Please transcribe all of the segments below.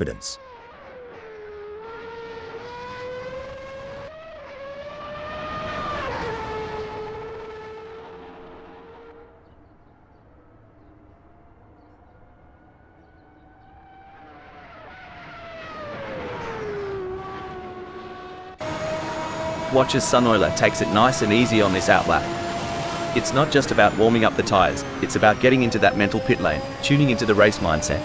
confidence. Watch as Sunoiler takes it nice and easy on this outlap. It's not just about warming up the tyres, it's about getting into that mental pit lane, tuning into the race mindset.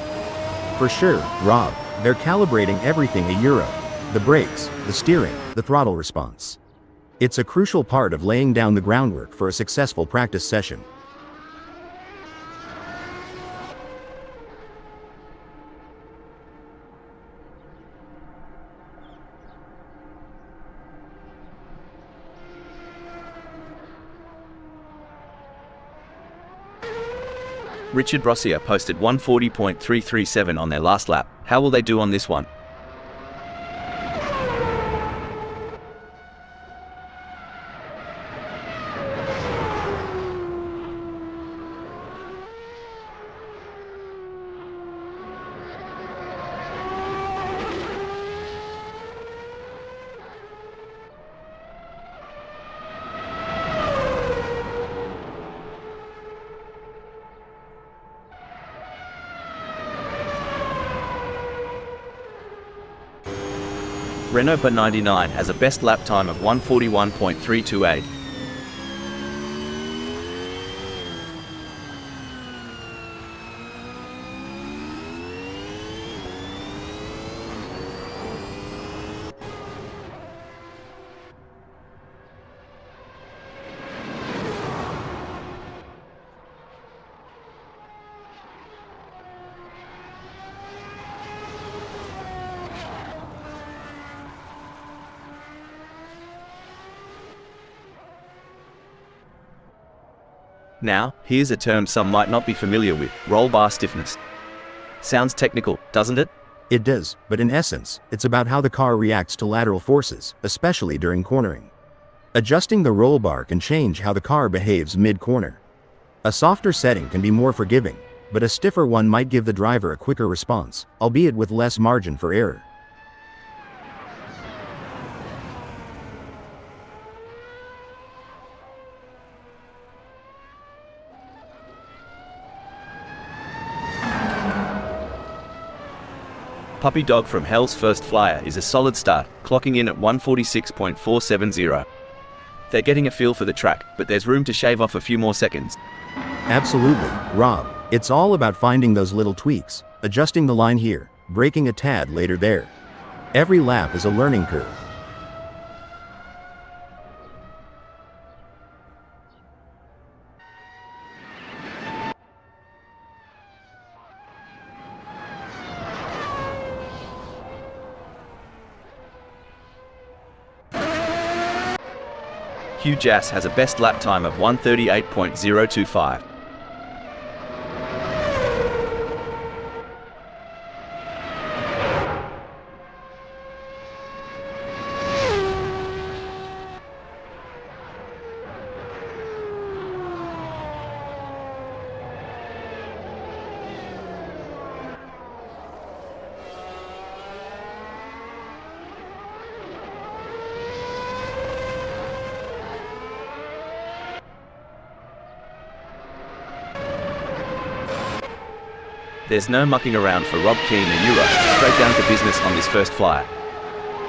For sure, Rob, they're calibrating everything a Euro. The brakes, the steering, the throttle response. It's a crucial part of laying down the groundwork for a successful practice session. Richard Brossier posted 140.337 on their last lap. How will they do on this one? Renault 99 has a best lap time of 141.328. Now, here's a term some might not be familiar with: roll bar stiffness. Sounds technical, doesn't it? It does, but in essence, it's about how the car reacts to lateral forces, especially during cornering. Adjusting the roll bar can change how the car behaves mid-corner. A softer setting can be more forgiving, but a stiffer one might give the driver a quicker response, albeit with less margin for error. Puppy Dog from Hell's First Flyer is a solid start, clocking in at 146.470. They're getting a feel for the track, but there's room to shave off a few more seconds. Absolutely, Rob. It's all about finding those little tweaks, adjusting the line here, braking a tad later there. Every lap is a learning curve. Hugh Jass has a best lap time of 138.025. There's no mucking around for Rob Keane and Euro, straight down to business on this first flyer.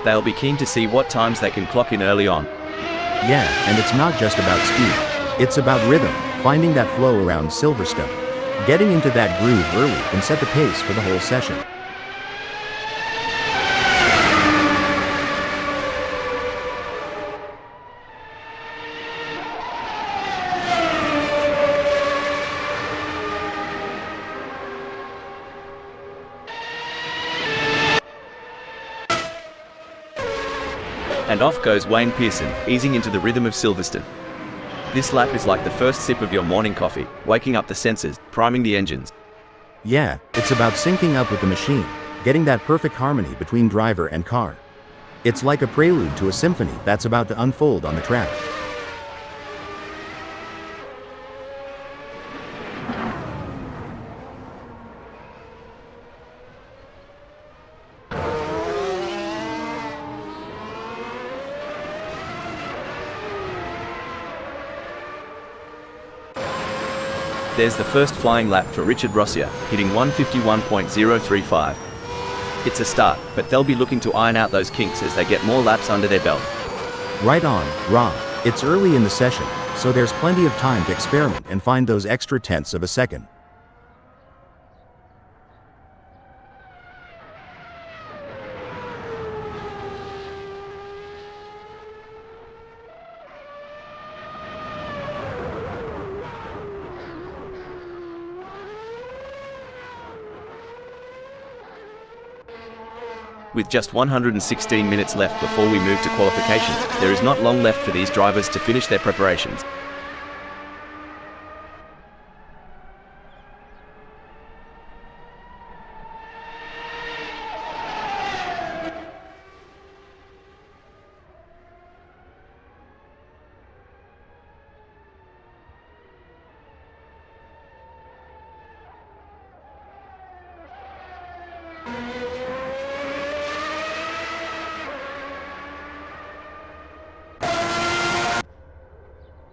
They'll be keen to see what times they can clock in early on. Yeah, and it's not just about speed. It's about rhythm, finding that flow around Silverstone. Getting into that groove early can set the pace for the whole session. And off goes Wayne Pearson, easing into the rhythm of Silverstone. This lap is like the first sip of your morning coffee, waking up the sensors, priming the engines. Yeah, it's about syncing up with the machine, getting that perfect harmony between driver and car. It's like a prelude to a symphony that's about to unfold on the track. There's the first flying lap for Richard Rossier, hitting 151.035. It's a start, but they'll be looking to iron out those kinks as they get more laps under their belt. Right on, Rob. It's early in the session, so there's plenty of time to experiment and find those extra tenths of a second. With just 116 minutes left before we move to qualification, there is not long left for these drivers to finish their preparations.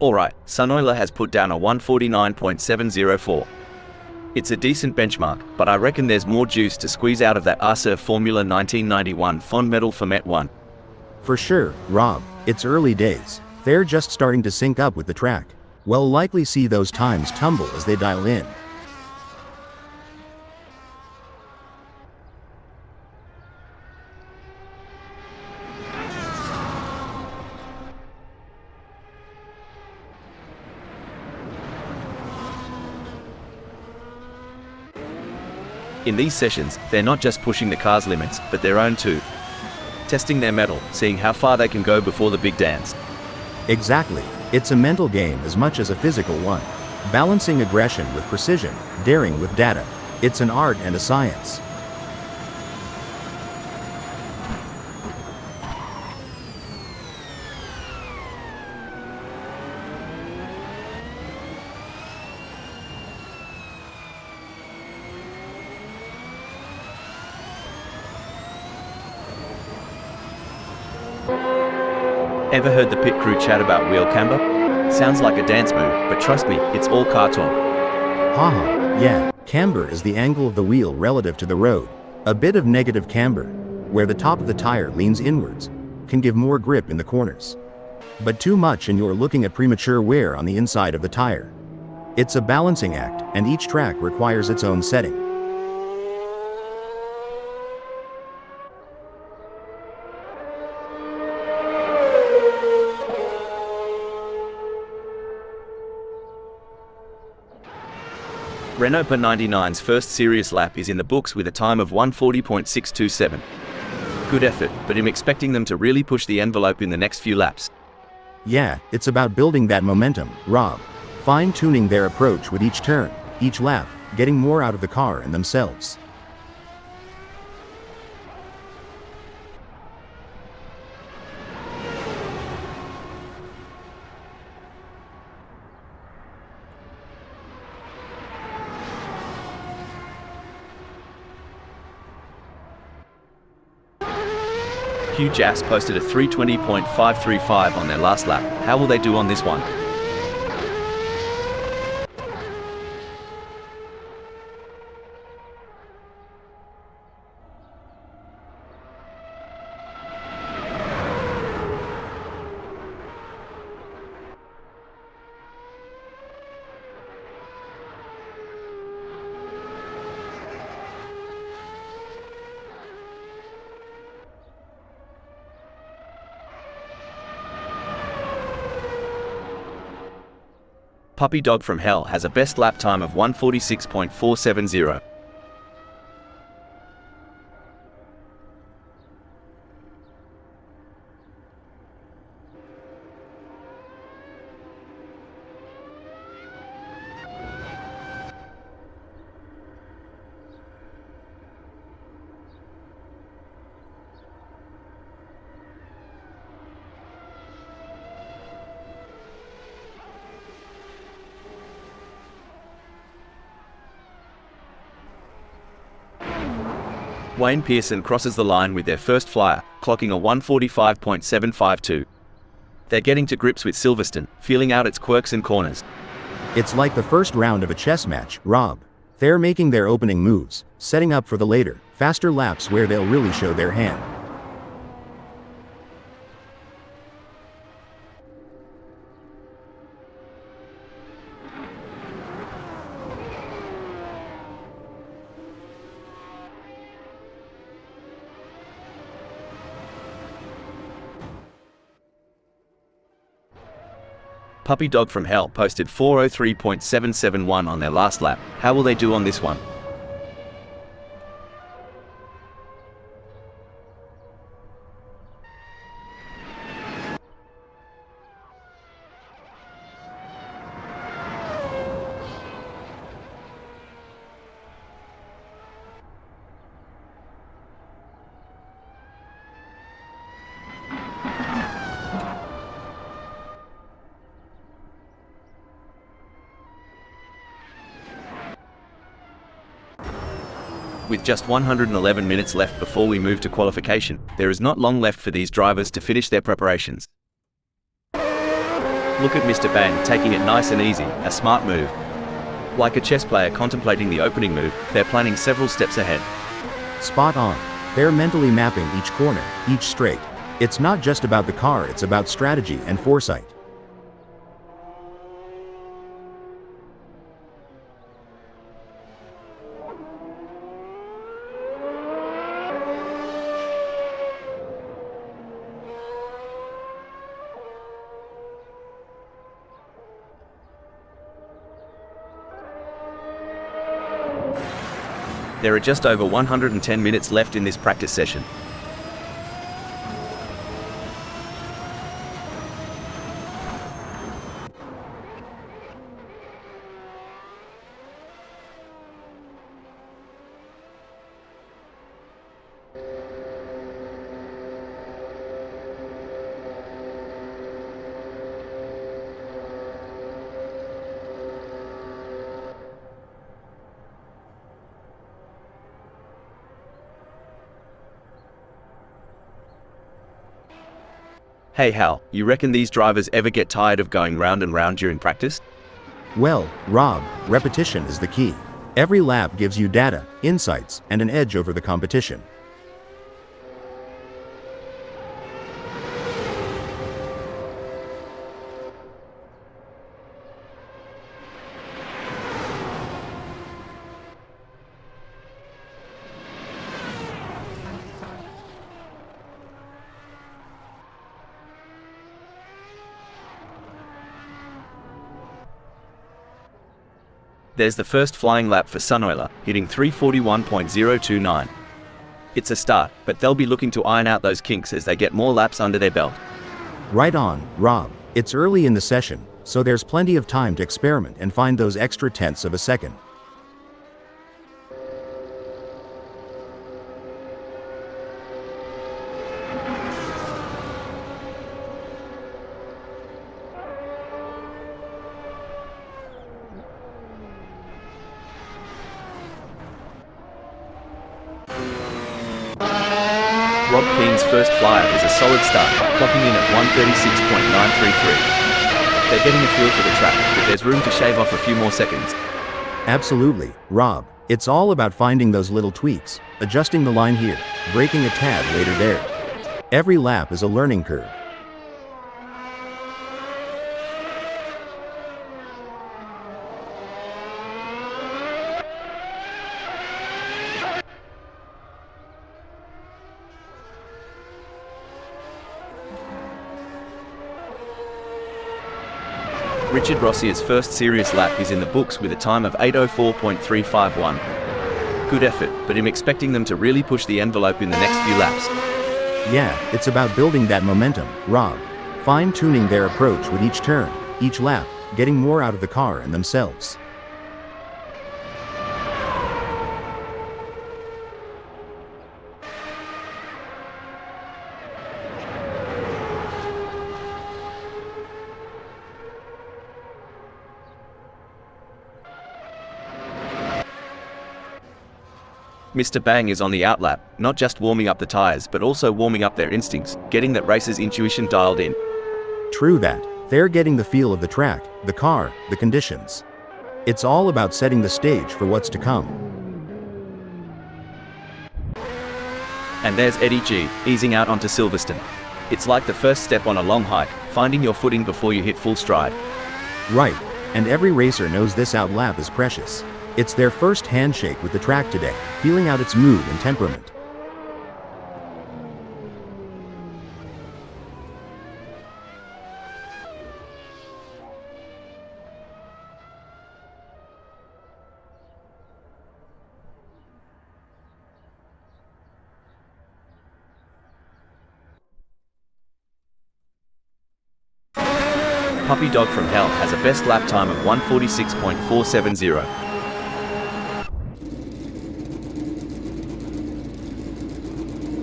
Alright, Sunoiler has put down a 149.704. It's a decent benchmark, but I reckon there's more juice to squeeze out of that ASR Formula 1991 Fond medal for Met 1. For sure, Rob, it's early days. They're just starting to sync up with the track. We'll likely see those times tumble as they dial in. In these sessions, they're not just pushing the car's limits, but their own too. Testing their mettle, seeing how far they can go before the big dance. Exactly. It's a mental game as much as a physical one. Balancing aggression with precision, daring with data. It's an art and a science. Ever heard the pit crew chat about wheel camber? Sounds like a dance move, but trust me, it's all car talk. Haha, yeah, camber is the angle of the wheel relative to the road. A bit of negative camber, where the top of the tire leans inwards, can give more grip in the corners. But too much and you're looking at premature wear on the inside of the tire. It's a balancing act, and each track requires its own setting. Renault Per 99's first serious lap is in the books with a time of 140.627. Good effort, but I'm expecting them to really push the envelope in the next few laps. Yeah, it's about building that momentum, Rob. Fine-tuning their approach with each turn, each lap, getting more out of the car and themselves. Huge Ass posted a 320.535 on their last lap. How will they do on this one? Puppy Dog from Hell has a best lap time of 146.470. Wayne Pearson crosses the line with their first flyer, clocking a 145.752. They're getting to grips with Silverstone, feeling out its quirks and corners. It's like the first round of a chess match, Rob. They're making their opening moves, setting up for the later, faster laps where they'll really show their hand. Puppy Dog from Hell posted 4:03.771 on their last lap. How will they do on this one? With just 111 minutes left before we move to qualification, there is not long left for these drivers to finish their preparations. Look at Mr. Bang taking it nice and easy, a smart move. Like a chess player contemplating the opening move, they're planning several steps ahead. Spot on. They're mentally mapping each corner, each straight. It's not just about the car, it's about strategy and foresight. There are just over 110 minutes left in this practice session. Hey Hal, you reckon these drivers ever get tired of going round and round during practice? Well, Rob, repetition is the key. Every lap gives you data, insights, and an edge over the competition. There's the first flying lap for Sunoiler, hitting 3:41.029. It's a start, but they'll be looking to iron out those kinks as they get more laps under their belt. Right on, Rob. It's early in the session, so there's plenty of time to experiment and find those extra tenths of a second. Rob Keen's first flyer is a solid start, clocking in at 1:36.933. They're getting a feel for the track, but there's room to shave off a few more seconds. Absolutely, Rob. It's all about finding those little tweaks, adjusting the line here, braking a tad later there. Every lap is a learning curve. Richard Rossier's first serious lap is in the books with a time of 8:04.351. Good effort, but I'm expecting them to really push the envelope in the next few laps. Yeah, it's about building that momentum, Rob. Fine-tuning their approach with each turn, each lap, getting more out of the car and themselves. Mr. Bang is on the outlap, not just warming up the tires but also warming up their instincts, getting that racer's intuition dialed in. True that. They're getting the feel of the track, the car, the conditions. It's all about setting the stage for what's to come. And there's Eddie G, easing out onto Silverstone. It's like the first step on a long hike, finding your footing before you hit full stride. Right, and every racer knows this out lap is precious. It's their first handshake with the track today, feeling out its mood and temperament. Puppy Dog from Hell has a best lap time of 1:46.470.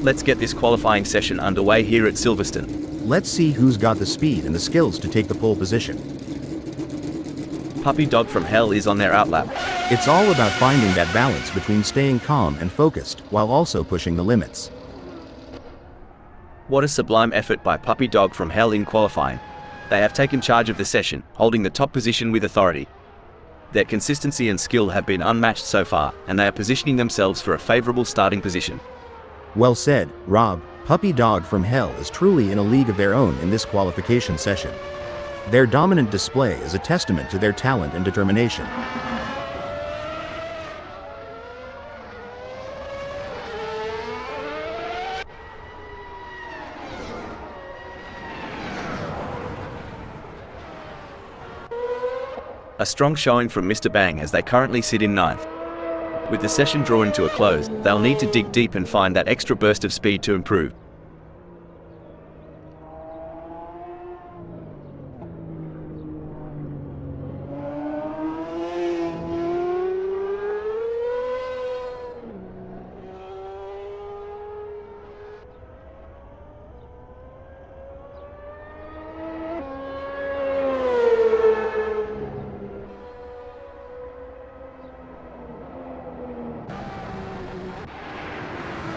Let's get this qualifying session underway here at Silverstone. Let's see who's got the speed and the skills to take the pole position. Puppy Dog from Hell is on their outlap. It's all about finding that balance between staying calm and focused, while also pushing the limits. What a sublime effort by Puppy Dog from Hell in qualifying. They have taken charge of the session, holding the top position with authority. Their consistency and skill have been unmatched so far, and they are positioning themselves for a favorable starting position. Well said, Rob. Puppy Dog from Hell is truly in a league of their own in this qualification session. Their dominant display is a testament to their talent and determination. A strong showing from Mr. Bang as they currently sit in ninth. With the session drawing to a close, they'll need to dig deep and find that extra burst of speed to improve.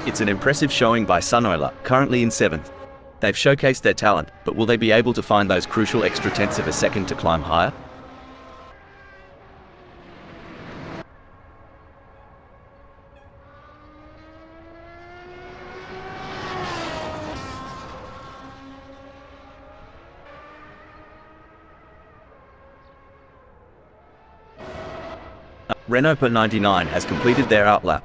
It's an impressive showing by Sunoiler, currently in 7th. They've showcased their talent, but will they be able to find those crucial extra tenths of a second to climb higher? Renault per 99 has completed their outlap.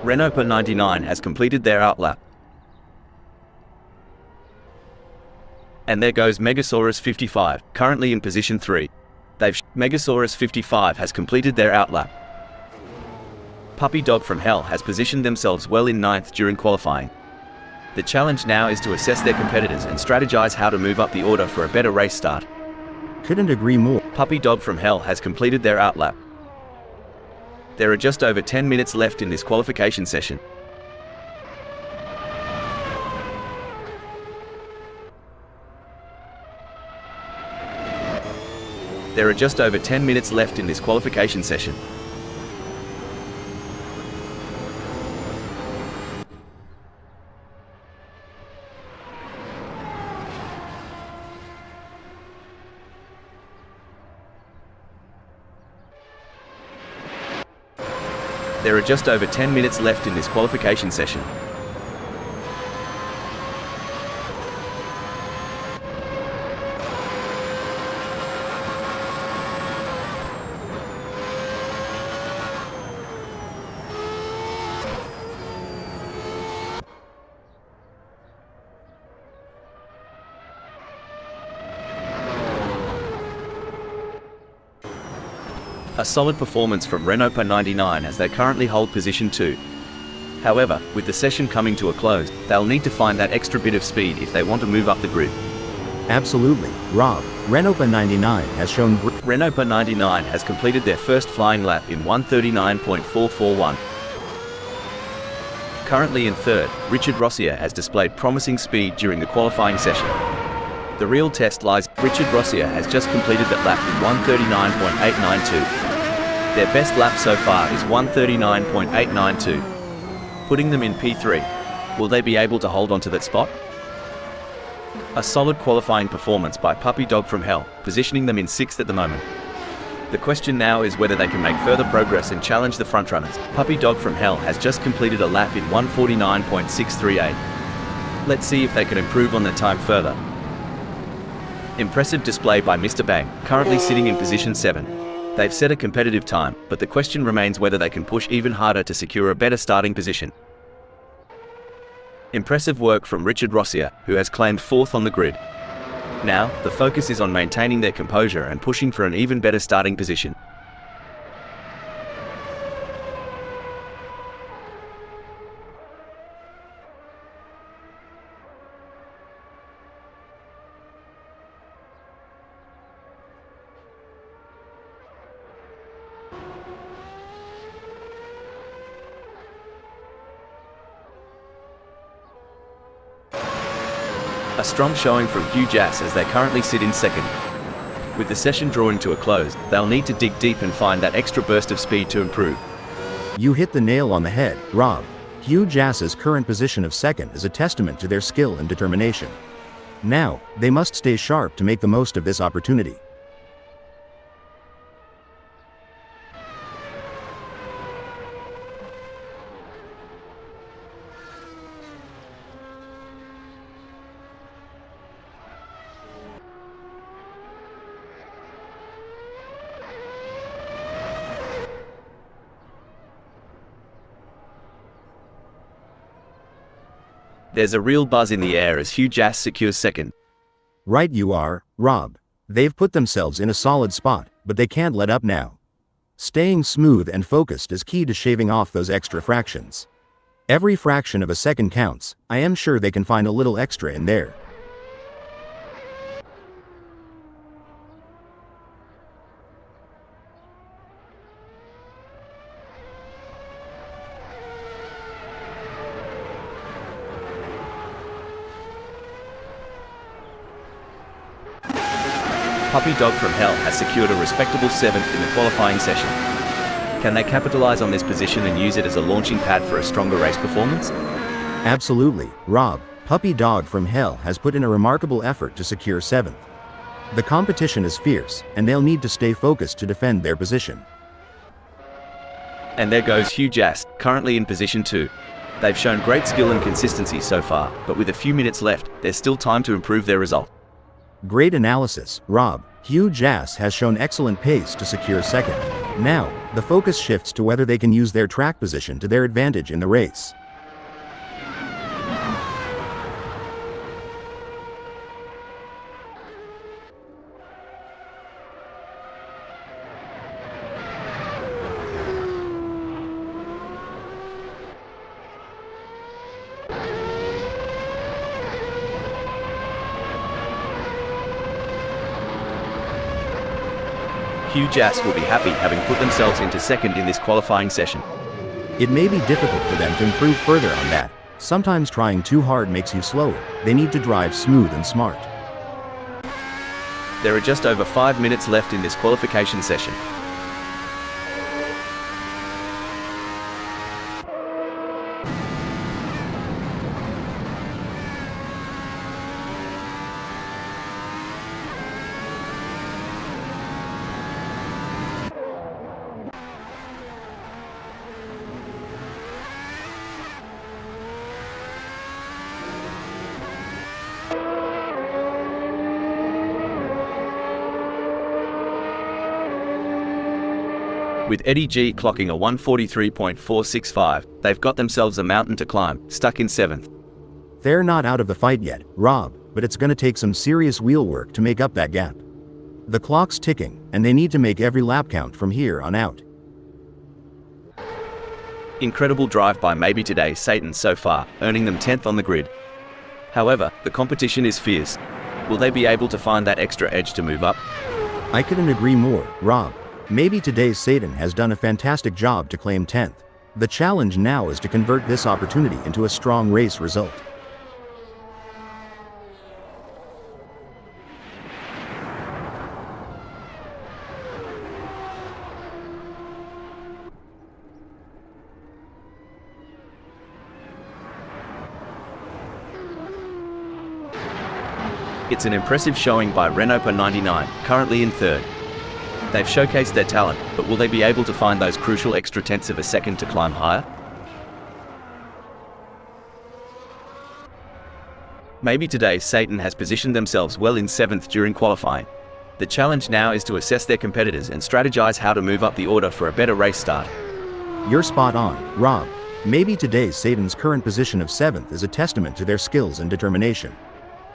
Renault per 99 has completed their outlap. And there goes Megasaurus 55, currently in position 3. Megasaurus 55 has completed their outlap. Puppy Dog from Hell has positioned themselves well in 9th during qualifying. The challenge now is to assess their competitors and strategize how to move up the order for a better race start. Couldn't agree more. Puppy Dog from Hell has completed their outlap. There are just over 10 minutes left in this qualification session. There are just over 10 minutes left in this qualification session. There are just over 10 minutes left in this qualification session. A solid performance from Renault 99 as they currently hold position 2. However, with the session coming to a close, they'll need to find that extra bit of speed if they want to move up the grid. Absolutely, Rob. Renault 99 has shown Renault 99 has completed their first flying lap in 1:39.441. Currently in third, Richard Rossier has displayed promising speed during the qualifying session. The real test lies. Richard Rossier has just completed that lap in 1:39.892. Their best lap so far is 1:39.892, putting them in P3. Will they be able to hold on to that spot? A solid qualifying performance by Puppy Dog from Hell, positioning them in 6th at the moment. The question now is whether they can make further progress and challenge the frontrunners. Puppy Dog from Hell has just completed a lap in 1:49.638. Let's see if they can improve on their time further. Impressive display by Mr. Bang, currently sitting in position 7. They've set a competitive time, but the question remains whether they can push even harder to secure a better starting position. Impressive work from Richard Rossier, who has claimed 4th on the grid. Now, the focus is on maintaining their composure and pushing for an even better starting position. A strong showing from Hugh Jass as they currently sit in 2nd. With the session drawing to a close, they'll need to dig deep and find that extra burst of speed to improve. You hit the nail on the head, Rob. Hugh Jass's current position of 2nd is a testament to their skill and determination. Now, they must stay sharp to make the most of this opportunity. There's a real buzz in the air as Hugh Jass secures 2nd. Right you are, Rob. They've put themselves in a solid spot, but they can't let up now. Staying smooth and focused is key to shaving off those extra fractions. Every fraction of a second counts. I am sure they can find a little extra in there. Puppy Dog from Hell has secured a respectable 7th in the qualifying session. Can they capitalize on this position and use it as a launching pad for a stronger race performance? Absolutely, Rob. Puppy Dog from Hell has put in a remarkable effort to secure 7th. The competition is fierce, and they'll need to stay focused to defend their position. And there goes Hugh Jass, currently in position 2. They've shown great skill and consistency so far, but with a few minutes left, there's still time to improve their result. Great analysis, Rob. Hugh Jass has shown excellent pace to secure 2nd. Now, the focus shifts to whether they can use their track position to their advantage in the race. Hugh Jass will be happy having put themselves into 2nd in this qualifying session. It may be difficult for them to improve further on that. Sometimes trying too hard makes you slower. They need to drive smooth and smart. There are just over 5 minutes left in this qualification session. With Eddie G clocking a 143.465, they've got themselves a mountain to climb, stuck in 7th. They're not out of the fight yet, Rob, but it's gonna take some serious wheel work to make up that gap. The clock's ticking, and they need to make every lap count from here on out. Incredible drive by maybe today's Satan so far, earning them 10th on the grid. However, the competition is fierce. Will they be able to find that extra edge to move up? I couldn't agree more, Rob. Maybe today's Satan has done a fantastic job to claim 10th. The challenge now is to convert this opportunity into a strong race result. It's an impressive showing by Renault 99, currently in 3rd. They've showcased their talent, but will they be able to find those crucial extra tenths of a second to climb higher? Maybe today Satan has positioned themselves well in 7th during qualifying. The challenge now is to assess their competitors and strategize how to move up the order for a better race start. You're spot on, Rob. Maybe today's Satan's current position of 7th is a testament to their skills and determination.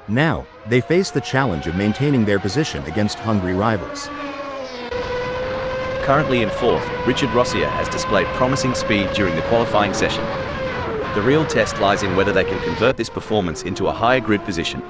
Now, they face the challenge of maintaining their position against hungry rivals. Currently in 4th, Richard Rossier has displayed promising speed during the qualifying session. The real test lies in whether they can convert this performance into a higher grid position.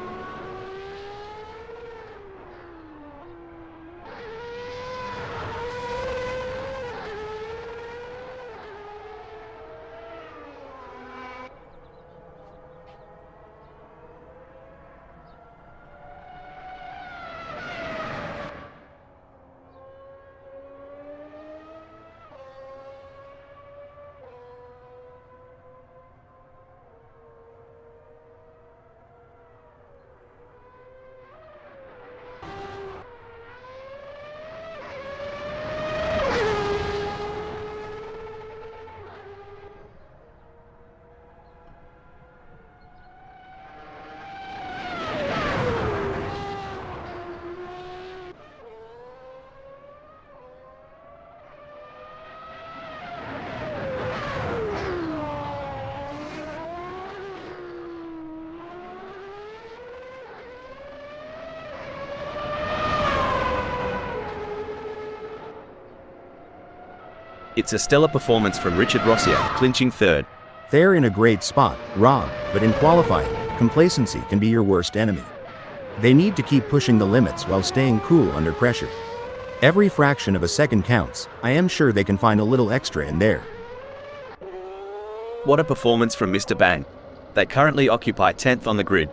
It's a stellar performance from Richard Rossier, clinching 3rd. They're in a great spot, Rob, but in qualifying, complacency can be your worst enemy. They need to keep pushing the limits while staying cool under pressure. Every fraction of a second counts. I am sure they can find a little extra in there. What a performance from Mr. Bang. They currently occupy 10th on the grid.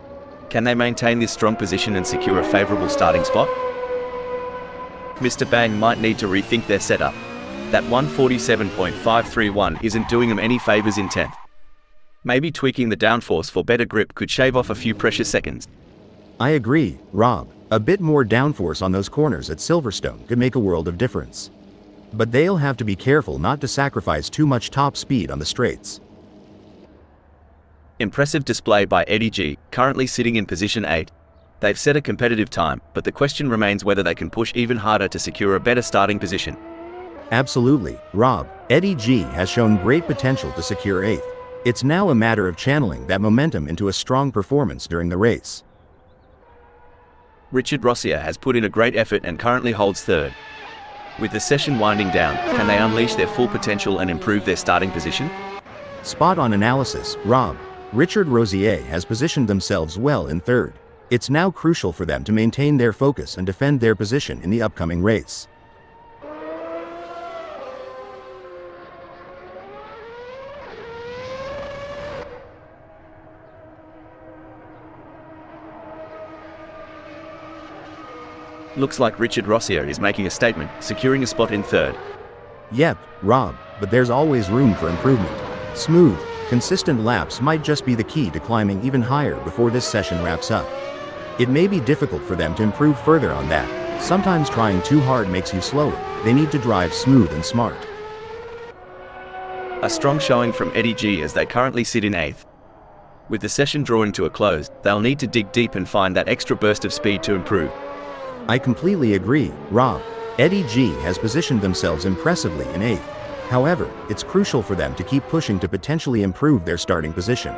Can they maintain this strong position and secure a favorable starting spot? Mr. Bang might need to rethink their setup. That 147.531 isn't doing them any favors in 10th. Maybe tweaking the downforce for better grip could shave off a few precious seconds. I agree, Rob. A bit more downforce on those corners at Silverstone could make a world of difference. But they'll have to be careful not to sacrifice too much top speed on the straights. Impressive display by Eddie G, currently sitting in position 8. They've set a competitive time, but the question remains whether they can push even harder to secure a better starting position. Absolutely, Rob. Eddie G has shown great potential to secure 8th. It's now a matter of channeling that momentum into a strong performance during the race. Richard Rossier has put in a great effort and currently holds 3rd. With the session winding down, can they unleash their full potential and improve their starting position? Spot on analysis, Rob. Richard Rossier has positioned themselves well in 3rd. It's now crucial for them to maintain their focus and defend their position in the upcoming race. Looks like Richard Rossier is making a statement, securing a spot in third. Yep, Rob, but there's always room for improvement. Smooth, consistent laps might just be the key to climbing even higher before this session wraps up. It may be difficult for them to improve further on that. Sometimes trying too hard makes you slower. They need to drive smooth and smart. A strong showing from Eddie G as they currently sit in 8th. With the session drawing to a close, they'll need to dig deep and find that extra burst of speed to improve. I completely agree, Rob. Eddie G has positioned themselves impressively in 8th. However, it's crucial for them to keep pushing to potentially improve their starting position.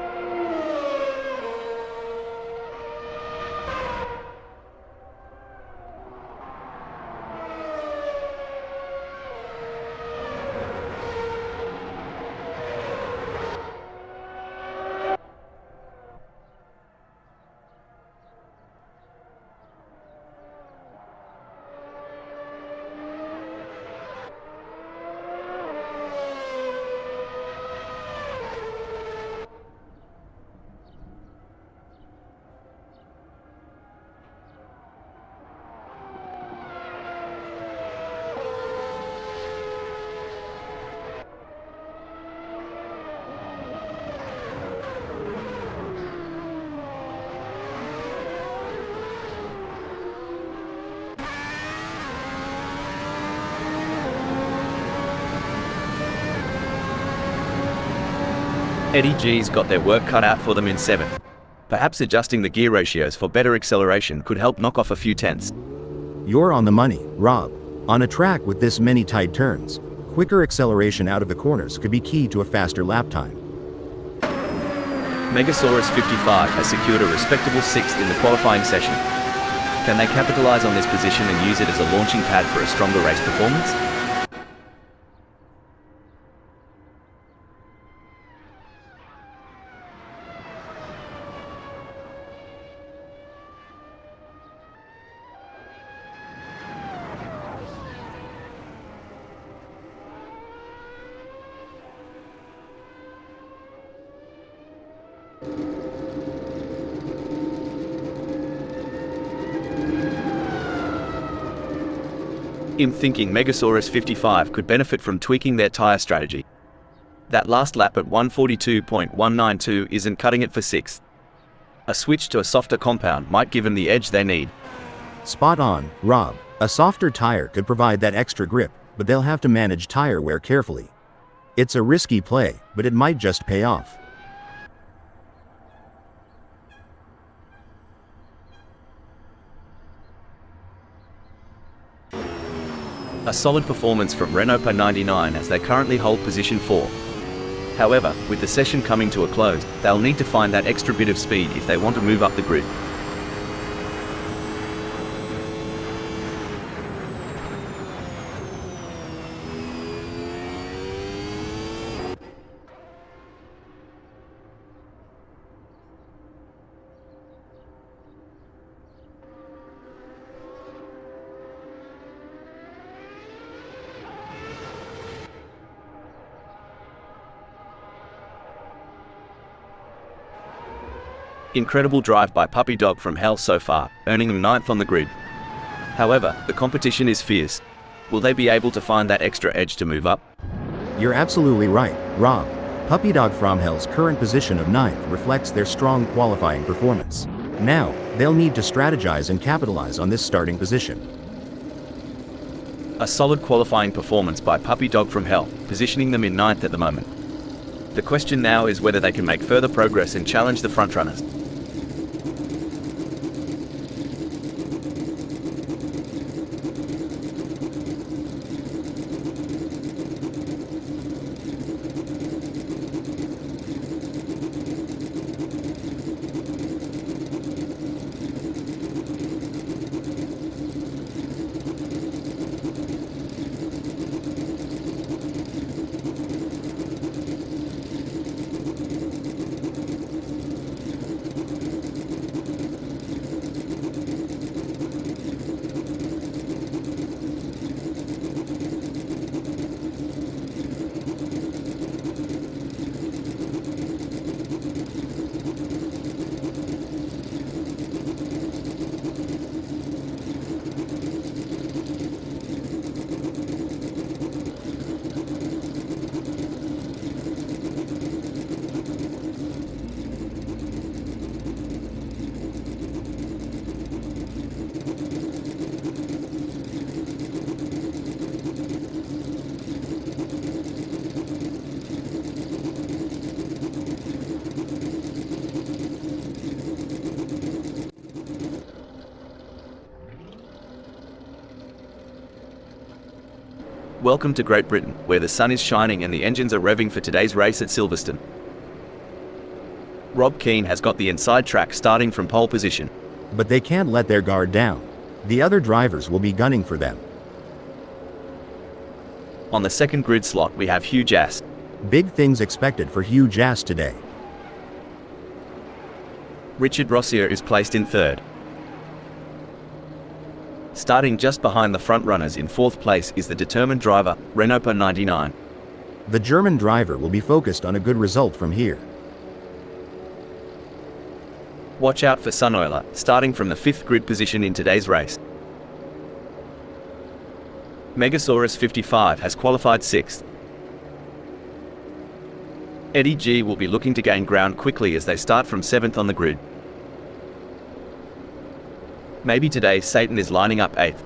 Eddie G's got their work cut out for them in 7th. Perhaps adjusting the gear ratios for better acceleration could help knock off a few tenths. You're on the money, Rob. On a track with this many tight turns, quicker acceleration out of the corners could be key to a faster lap time. Megasaurus 55 has secured a respectable 6th in the qualifying session. Can they capitalize on this position and use it as a launching pad for a stronger race performance? I'm thinking Megasaurus 55 could benefit from tweaking their tyre strategy. That last lap at 142.192 isn't cutting it for 6th. A switch to a softer compound might give them the edge they need. Spot on, Rob. A softer tire could provide that extra grip, but they'll have to manage tire wear carefully. It's a risky play, but it might just pay off. A solid performance from Renault Per 99 as they currently hold position 4. However, with the session coming to a close, they'll need to find that extra bit of speed if they want to move up the grid. Incredible drive by Puppy Dog from Hell so far, earning them 9th on the grid. However, the competition is fierce. Will they be able to find that extra edge to move up? You're absolutely right, Rob. Puppy Dog from Hell's current position of 9th reflects their strong qualifying performance. Now, they'll need to strategize and capitalize on this starting position. A solid qualifying performance by Puppy Dog from Hell, positioning them in 9th at the moment. The question now is whether they can make further progress and challenge the frontrunners. Welcome to Great Britain, where the sun is shining and the engines are revving for today's race at Silverstone. Rob Keane has got the inside track starting from pole position. But they can't let their guard down. The other drivers will be gunning for them. On the second grid slot we have Hugh Jass. Big things expected for Hugh Jass today. Richard Rossier is placed in third. Starting just behind the front runners in fourth place is the determined driver, Renault 99. The German driver will be focused on a good result from here. Watch out for Sunoiler, starting from the fifth grid position in today's race. Megasaurus 55 has qualified sixth. Eddie G will be looking to gain ground quickly as they start from seventh on the grid. Maybe today Satan is lining up eighth.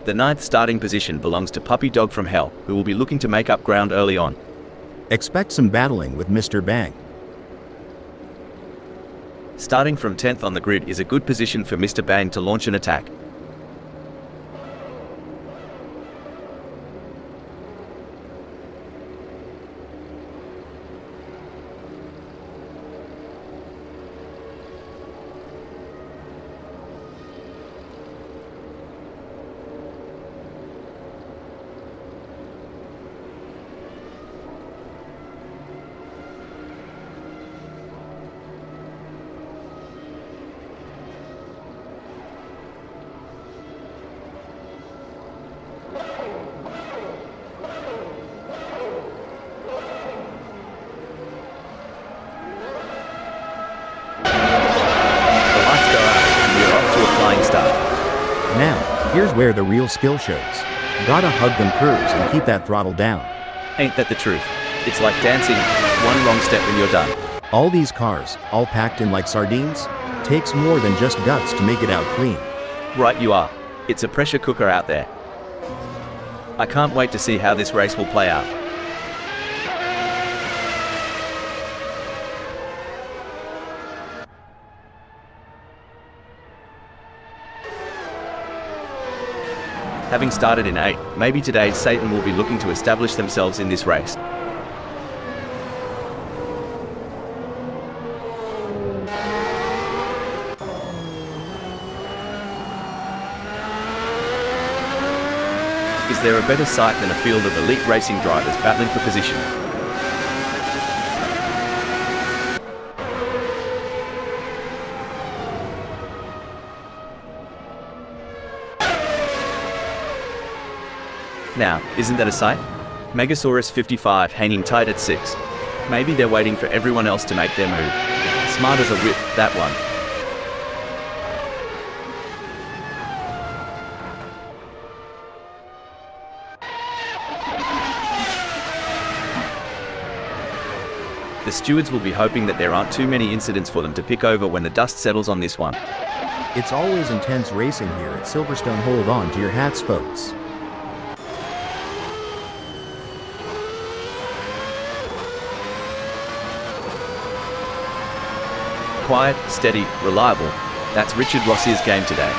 The ninth starting position belongs to Puppy Dog from Hell, who will be looking to make up ground early on. Expect some battling with Mr. Bang. Starting from 10th on the grid is a good position for Mr. Bang to launch an attack. Now, here's where the real skill shows. Gotta hug them curves and keep that throttle down. Ain't that the truth? It's like dancing, one wrong step and you're done. All these cars, all packed in like sardines? Takes more than just guts to make it out clean. Right you are. It's a pressure cooker out there. I can't wait to see how this race will play out. Having started in 8th, maybe today Satan will be looking to establish themselves in this race. Is there a better sight than a field of elite racing drivers battling for position? Now, isn't that a sight? Megasaurus 55 hanging tight at 6. Maybe they're waiting for everyone else to make their move. Smart as a whip, that one. The stewards will be hoping that there aren't too many incidents for them to pick over when the dust settles on this one. It's always intense racing here at Silverstone. Hold on to your hats, folks. Quiet, steady, reliable. That's Richard Rossier's game today.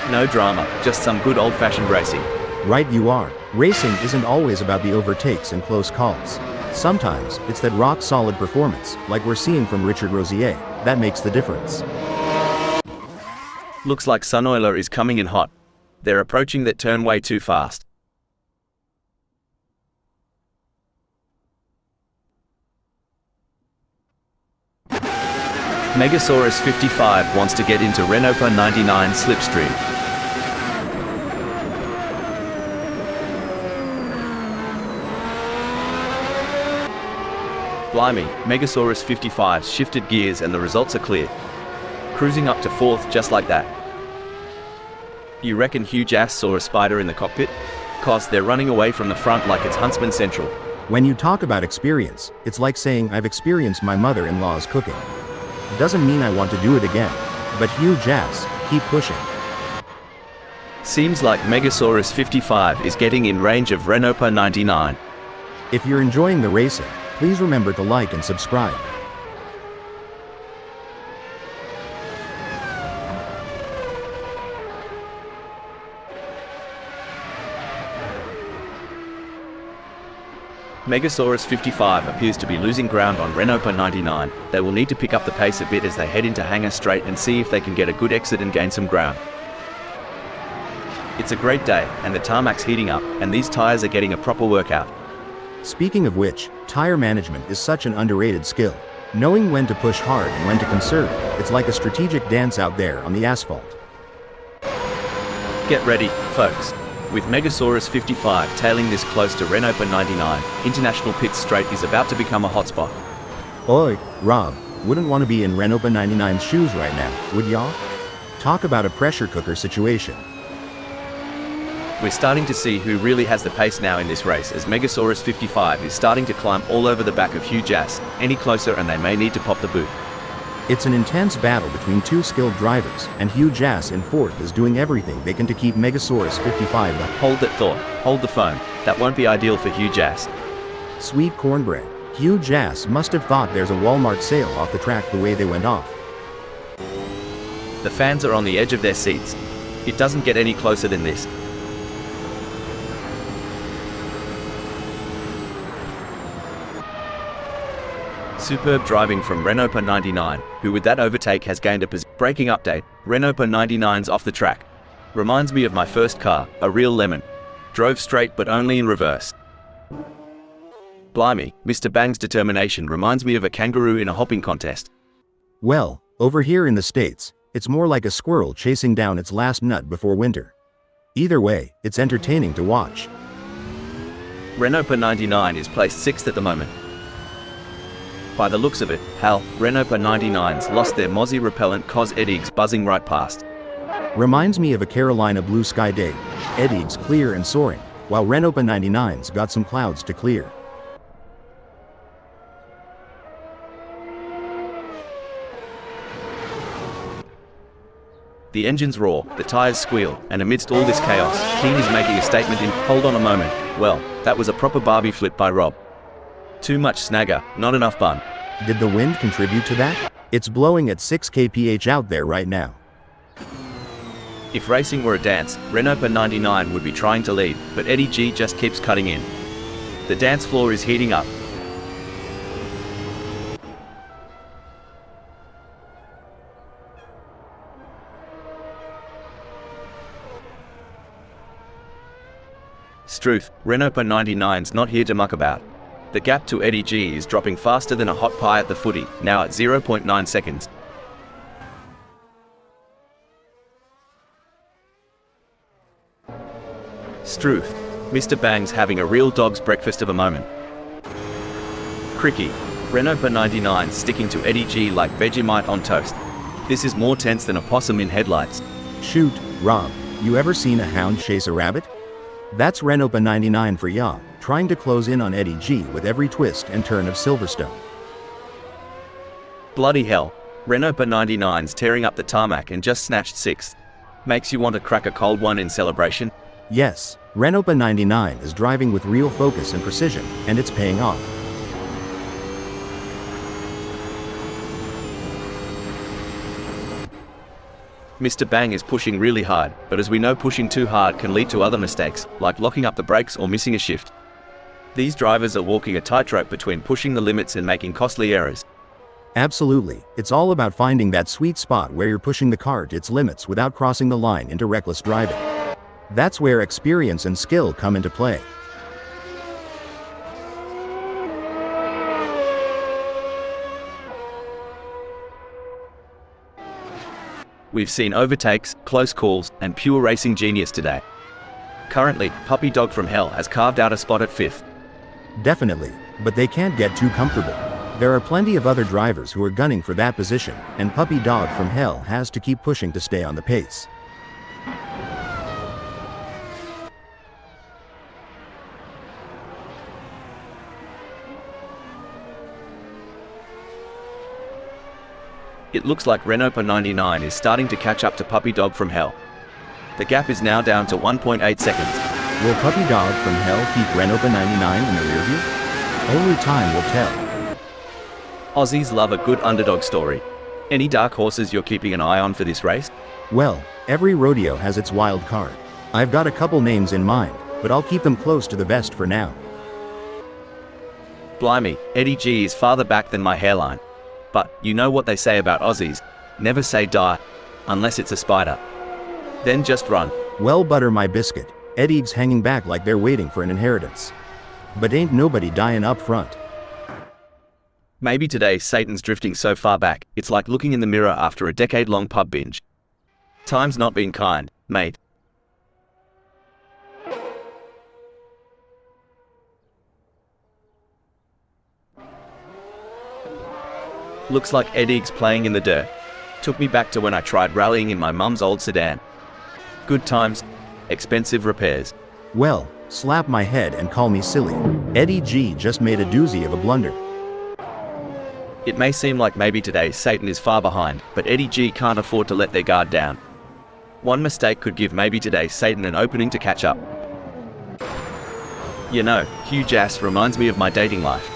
No drama, just some good old-fashioned racing. Right you are. Racing isn't always about the overtakes and close calls. Sometimes, it's that rock-solid performance, like we're seeing from Richard Rossier, that makes the difference. Looks like Sunoiler is coming in hot. They're approaching that turn way too fast. Megasaurus 55 wants to get into Renault 99 slipstream. Blimey, Megasaurus 55 shifted gears and the results are clear. Cruising up to 4th just like that. You reckon Hugh Jass saw a spider in the cockpit? 'Cause they're running away from the front like it's Huntsman Central. When you talk about experience, it's like saying I've experienced my mother-in-law's cooking. Doesn't mean I want to do it again. But Hugh Jass, keep pushing. Seems like Megasaurus 55 is getting in range of Renault 99. If you're enjoying the racing, please remember to like and subscribe. Megasaurus 55 appears to be losing ground on Renault 99. They will need to pick up the pace a bit as they head into Hangar Straight and see if they can get a good exit and gain some ground. It's a great day, and the tarmac's heating up, and these tyres are getting a proper workout. Speaking of which, tire management is such an underrated skill. Knowing when to push hard and when to conserve, it's like a strategic dance out there on the asphalt. Get ready, folks. With Megasaurus 55 tailing this close to Renault 99, International Pit Straight is about to become a hotspot. Oi, Rob, wouldn't want to be in Renault 99's shoes right now, would y'all? Talk about a pressure cooker situation. We're starting to see who really has the pace now in this race, as Megasaurus 55 is starting to climb all over the back of Hugh Jass. Any closer and they may need to pop the boot. It's an intense battle between two skilled drivers, and Hugh Jass in fourth is doing everything they can to keep Megasaurus 55 up. Hold that thought. Hold the phone. That won't be ideal for Hugh Jass. Sweet cornbread. Hugh Jass must have thought there's a Walmart sale off the track the way they went off. The fans are on the edge of their seats. It doesn't get any closer than this. Superb driving from Renault 99, who with that overtake has gained a position. Braking update, Renault 99's off the track. Reminds me of my first car, a real lemon. Drove straight but only in reverse. Blimey, Mr. Bang's determination reminds me of a kangaroo in a hopping contest. Well, over here in the States, it's more like a squirrel chasing down its last nut before winter. Either way, it's entertaining to watch. Renault 99 is placed 6th at the moment. By the looks of it, Hal, Renault 99's lost their mozzie repellent cause Eddie's buzzing right past. Reminds me of a Carolina blue sky day. Eddie's clear and soaring, while Renault 99's got some clouds to clear. The engines roar, the tyres squeal, and amidst all this chaos, Keen is making a statement in, hold on a moment. Well, that was a proper Barbie flip by Rob. Too much snagger, not enough bun. Did the wind contribute to that? It's blowing at 6 kph out there right now. If racing were a dance, Renault 99 would be trying to lead, but Eddie G just keeps cutting in. The dance floor is heating up. Struth, Renault 99's not here to muck about. The gap to Eddie G is dropping faster than a hot pie at the footy, now at 0.9 seconds. Struth, Mr. Bang's having a real dog's breakfast of a moment. Cricky, Renault 99 sticking to Eddie G like Vegemite on toast. This is more tense than a possum in headlights. Shoot, Rob, you ever seen a hound chase a rabbit? That's Renault 99 for ya, trying to close in on Eddie G with every twist and turn of Silverstone. Bloody hell, Renault 99's tearing up the tarmac and just snatched 6th. Makes you want to crack a cold one in celebration? Yes, Renault 99 is driving with real focus and precision, and it's paying off. Mr. Bang is pushing really hard, but as we know, pushing too hard can lead to other mistakes, like locking up the brakes or missing a shift. These drivers are walking a tightrope between pushing the limits and making costly errors. Absolutely, it's all about finding that sweet spot where you're pushing the car to its limits without crossing the line into reckless driving. That's where experience and skill come into play. We've seen overtakes, close calls, and pure racing genius today. Currently, Puppy Dog from Hell has carved out a spot at 5th. Definitely, but they can't get too comfortable. There are plenty of other drivers who are gunning for that position, and Puppy Dog from Hell has to keep pushing to stay on the pace. It looks like Renault 99 is starting to catch up to Puppy Dog from Hell. The gap is now down to 1.8 seconds. Will Puppy Dog from Hell keep Renault 99 in the rearview? Only time will tell. Aussies love a good underdog story. Any dark horses you're keeping an eye on for this race? Well, every rodeo has its wild card. I've got a couple names in mind, but I'll keep them close to the vest for now. Blimey, Eddie G is farther back than my hairline. But, you know what they say about Aussies, never say die, unless it's a spider. Then just run. Well, butter my biscuit, Eddie's hanging back like they're waiting for an inheritance. But ain't nobody dying up front. Maybe today Satan's drifting so far back, it's like looking in the mirror after a decade-long pub binge. Time's not been kind, mate. Looks like Eddie's playing in the dirt. Took me back to when I tried rallying in my mum's old sedan. Good times, expensive repairs. Well, slap my head and call me silly. Eddie G just made a doozy of a blunder. It may seem like maybe today Satan is far behind, but Eddie G can't afford to let their guard down. One mistake could give maybe today Satan an opening to catch up. You know, huge ass reminds me of my dating life.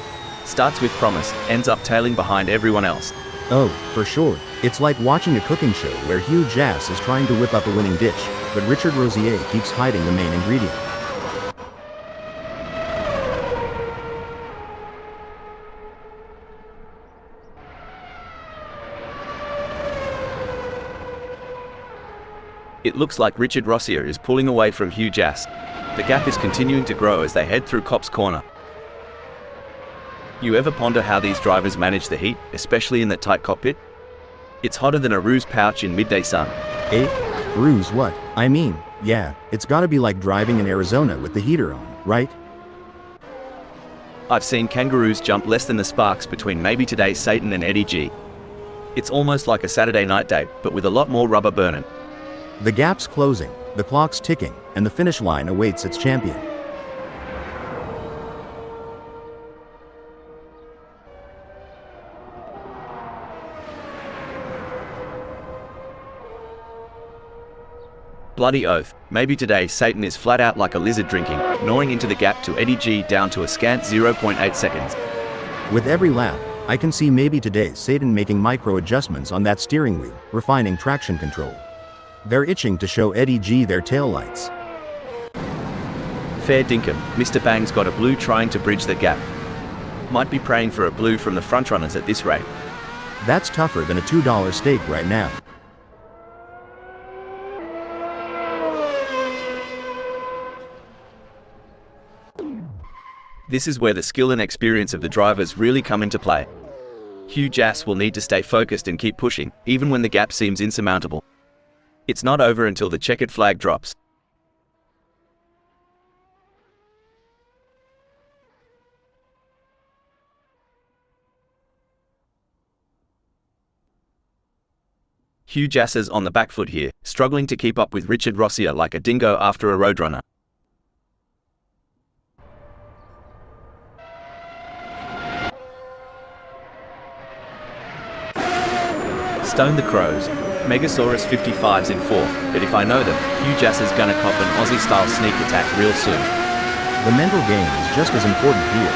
Starts with promise, ends up tailing behind everyone else. Oh, for sure. It's like watching a cooking show where Hugh Jass is trying to whip up a winning dish, but Richard Rosier keeps hiding the main ingredient. It looks like Richard Rosier is pulling away from Hugh Jass. The gap is continuing to grow as they head through Copse Corner. You ever ponder how these drivers manage the heat, especially in that tight cockpit? It's hotter than a ruse pouch in midday sun. Ruse what? I mean, yeah, it's gotta be like driving in Arizona with the heater on, right? I've seen kangaroos jump less than the sparks between maybe today's Satan and Eddie G. It's almost like a Saturday night date, but with a lot more rubber burning. The gap's closing, the clock's ticking, and the finish line awaits its champion. Bloody oath, maybe today Satan is flat out like a lizard drinking, gnawing into the gap to Eddie G down to a scant 0.8 seconds. With every lap, I can see maybe today Satan making micro adjustments on that steering wheel, refining traction control. They're itching to show Eddie G their taillights. Fair dinkum, Mr. Bang's got a blue trying to bridge the gap. Might be praying for a blue from the frontrunners at this rate. That's tougher than a $2 steak right now. This is where the skill and experience of the drivers really come into play. Hugh Jass will need to stay focused and keep pushing, even when the gap seems insurmountable. It's not over until the checkered flag drops. Hugh Jass is on the back foot here, struggling to keep up with Richard Rosier like a dingo after a roadrunner. Stone the Crows. Megasaurus 55's in fourth, but if I know them, Hugh Jass is gonna cop an Aussie-style sneak attack real soon. The mental game is just as important here.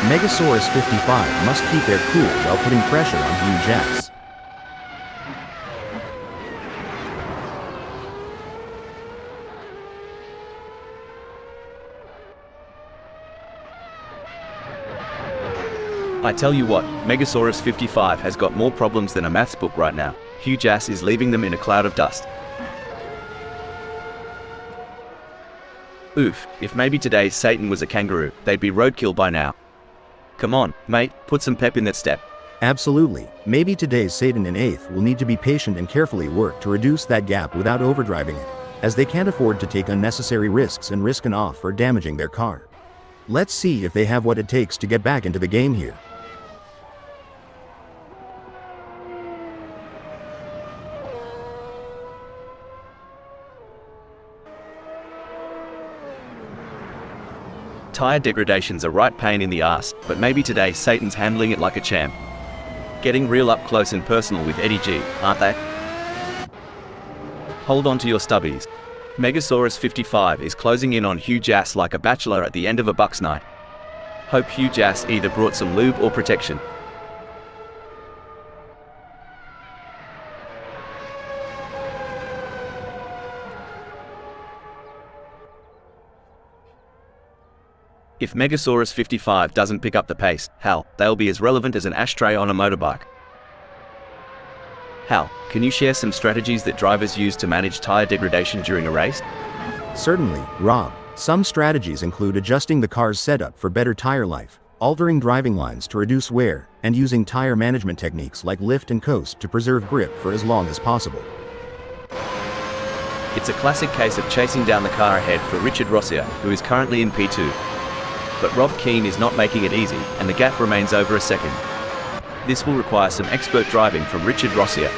Megasaurus 55 must keep their cool while putting pressure on Hugh Jass. I tell you what, Megasaurus 55 has got more problems than a maths book right now. Hugh Jass is leaving them in a cloud of dust. Oof, if maybe today's Satan was a kangaroo, they'd be roadkill by now. Come on, mate, put some pep in that step. Absolutely. Maybe today's Satan in 8th will need to be patient and carefully work to reduce that gap without overdriving it, as they can't afford to take unnecessary risks and risk an off or damaging their car. Let's see if they have what it takes to get back into the game here. Tire degradation's a right pain in the ass, but maybe today Satan's handling it like a champ. Getting real up close and personal with Eddie G, aren't they? Hold on to your stubbies. Megasaurus 55 is closing in on Hugh Jass like a bachelor at the end of a Bucks night. Hope Hugh Jass either brought some lube or protection. If Megasaurus 55 doesn't pick up the pace, hell, they'll be as relevant as an ashtray on a motorbike. Hal, can you share some strategies that drivers use to manage tire degradation during a race? Certainly, Rob. Some strategies include adjusting the car's setup for better tire life, altering driving lines to reduce wear, and using tire management techniques like lift and coast to preserve grip for as long as possible. It's a classic case of chasing down the car ahead for Richard Rossier, who is currently in P2. But Rob Keane is not making it easy, and the gap remains over a second. This will require some expert driving from Richard Rossier.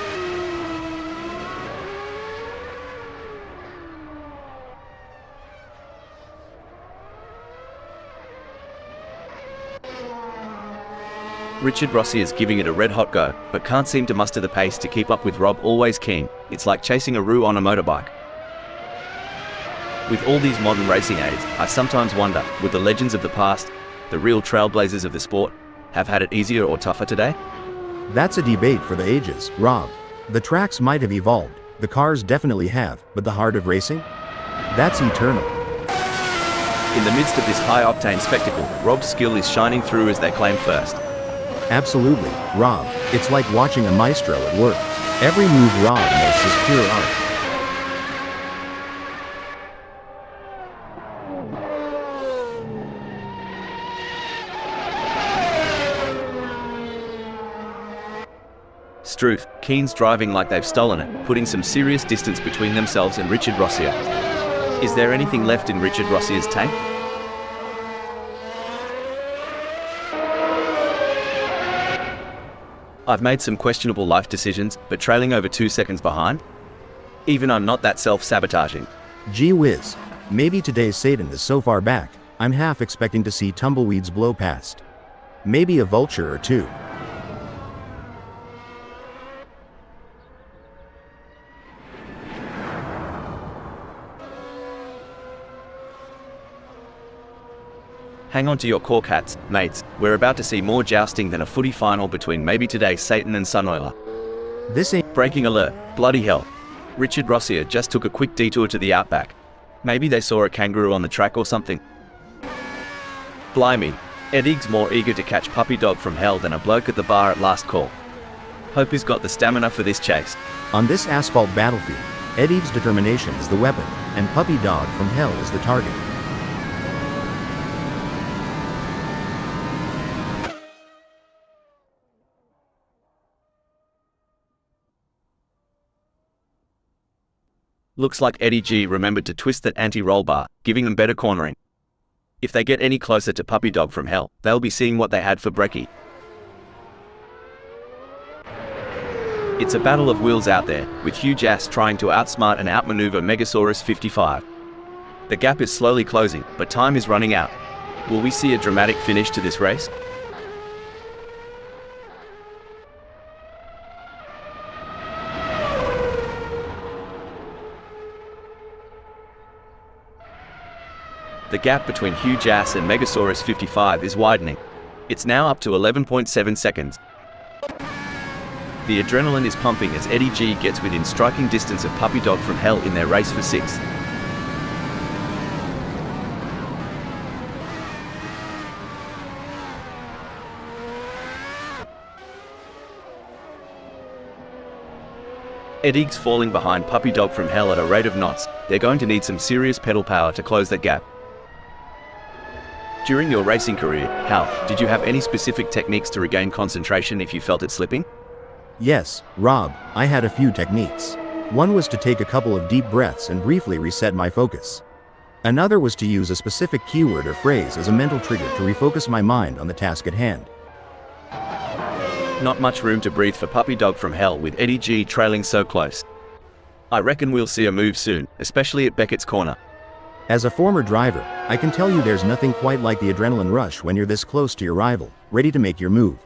Richard Rossi is giving it a red-hot go, but can't seem to muster the pace to keep up with Rob Always Keen. It's like chasing a roux on a motorbike. With all these modern racing aids, I sometimes wonder, would the legends of the past, the real trailblazers of the sport, have had it easier or tougher today? That's a debate for the ages, Rob. The tracks might have evolved, the cars definitely have, but the heart of racing? That's eternal. In the midst of this high-octane spectacle, Rob's skill is shining through as they claim first. Absolutely, Rob. It's like watching a maestro at work. Every move Rob makes is pure art. Struth, Keen's driving like they've stolen it, putting some serious distance between themselves and Richard Rossier. Is there anything left in Richard Rossier's tank? I've made some questionable life decisions, but trailing over 2 seconds behind? Even I'm not that self-sabotaging. Gee whiz. Maybe today's Satan is so far back, I'm half expecting to see tumbleweeds blow past. Maybe a vulture or two. Hang on to your cork hats, mates. We're about to see more jousting than a footy final between maybe today's Satan and Sunoiler. This ain't Breaking alert. Bloody hell. Richard Rossier just took a quick detour to the outback. Maybe they saw a kangaroo on the track or something. Blimey. Eddie's more eager to catch Puppy Dog from hell than a bloke at the bar at last call. Hope he's got the stamina for this chase. on this asphalt battlefield. Eddie's determination is the weapon, and Puppy Dog from hell is the target. Looks like Eddie G remembered to twist that anti-roll bar, giving them better cornering. If they get any closer to Puppy Dog from hell, they'll be seeing what they had for brekkie. It's a battle of wheels out there, with huge ass trying to outsmart and outmaneuver Megasaurus 55. The gap is slowly closing, but time is running out. Will we see a dramatic finish to this race? The gap between Huge Ass and Megasaurus 55 is widening. It's now up to 11.7 seconds. The adrenaline is pumping as Eddie G gets within striking distance of Puppy Dog from hell in their race for 6th. Eddie's falling behind Puppy Dog from hell at a rate of knots. They're going to need some serious pedal power to close that gap. During your racing career, Hal, did you have any specific techniques to regain concentration if you felt it slipping? Yes, Rob, I had a few techniques. One was to take a couple of deep breaths and briefly reset my focus. Another was to use a specific keyword or phrase as a mental trigger to refocus my mind on the task at hand. Not much room to breathe for Puppy Dog from hell with Eddie G trailing so close. I reckon we'll see a move soon, especially at Beckett's corner. As a former driver, I can tell you there's nothing quite like the adrenaline rush when you're this close to your rival, ready to make your move.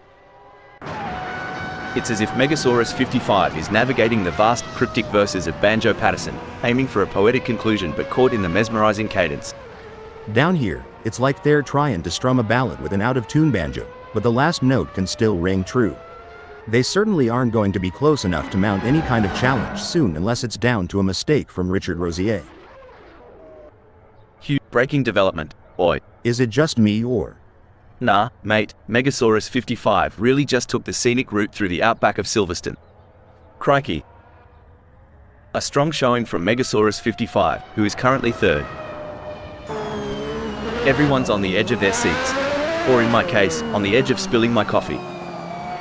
It's as if Megasaurus 55 is navigating the vast cryptic verses of Banjo Patterson, aiming for a poetic conclusion but caught in the mesmerizing cadence. Down here, it's like they're trying to strum a ballad with an out-of-tune banjo, but the last note can still ring true. They certainly aren't going to be close enough to mount any kind of challenge soon unless it's down to a mistake from Richard Rossier. Huge braking development. Oi. Is it just me or? Nah, mate, Megasaurus 55 really just took the scenic route through the outback of Silverstone. Crikey. A strong showing from Megasaurus 55, who is currently third. Everyone's on the edge of their seats. Or in my case, on the edge of spilling my coffee.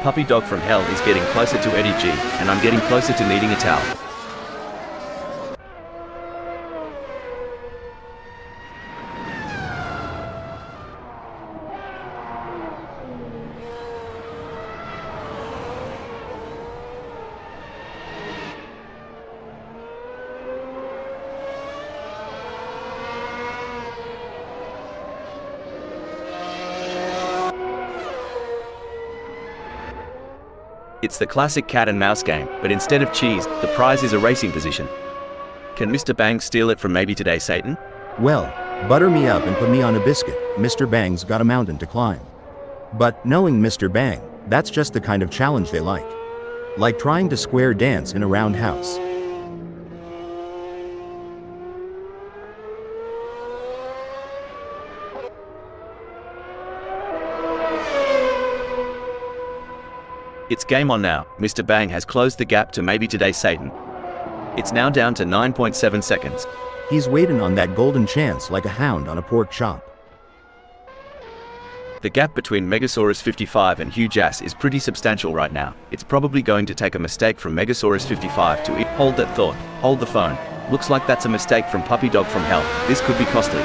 Puppy Dog from Hell is getting closer to Eddie G, and I'm getting closer to needing a towel. It's the classic cat and mouse game, but instead of cheese, the prize is a racing position. Can Mr. Bang steal it from maybe today, Satan? Well, butter me up and put me on a biscuit. Mr. Bang's got a mountain to climb. But knowing Mr. Bang, that's just the kind of challenge they like. Like trying to square dance in a roundhouse. It's game on now. Mr. Bang has closed the gap to maybe today, Satan. It's now down to 9.7 seconds. He's waiting on that golden chance like a hound on a pork chop. The gap between Megasaurus 55 and Huge Ass is pretty substantial right now. It's probably going to take a mistake from Megasaurus 55 to hold that thought. Hold the phone. Looks like that's a mistake from Puppy Dog from Hell. This could be costly.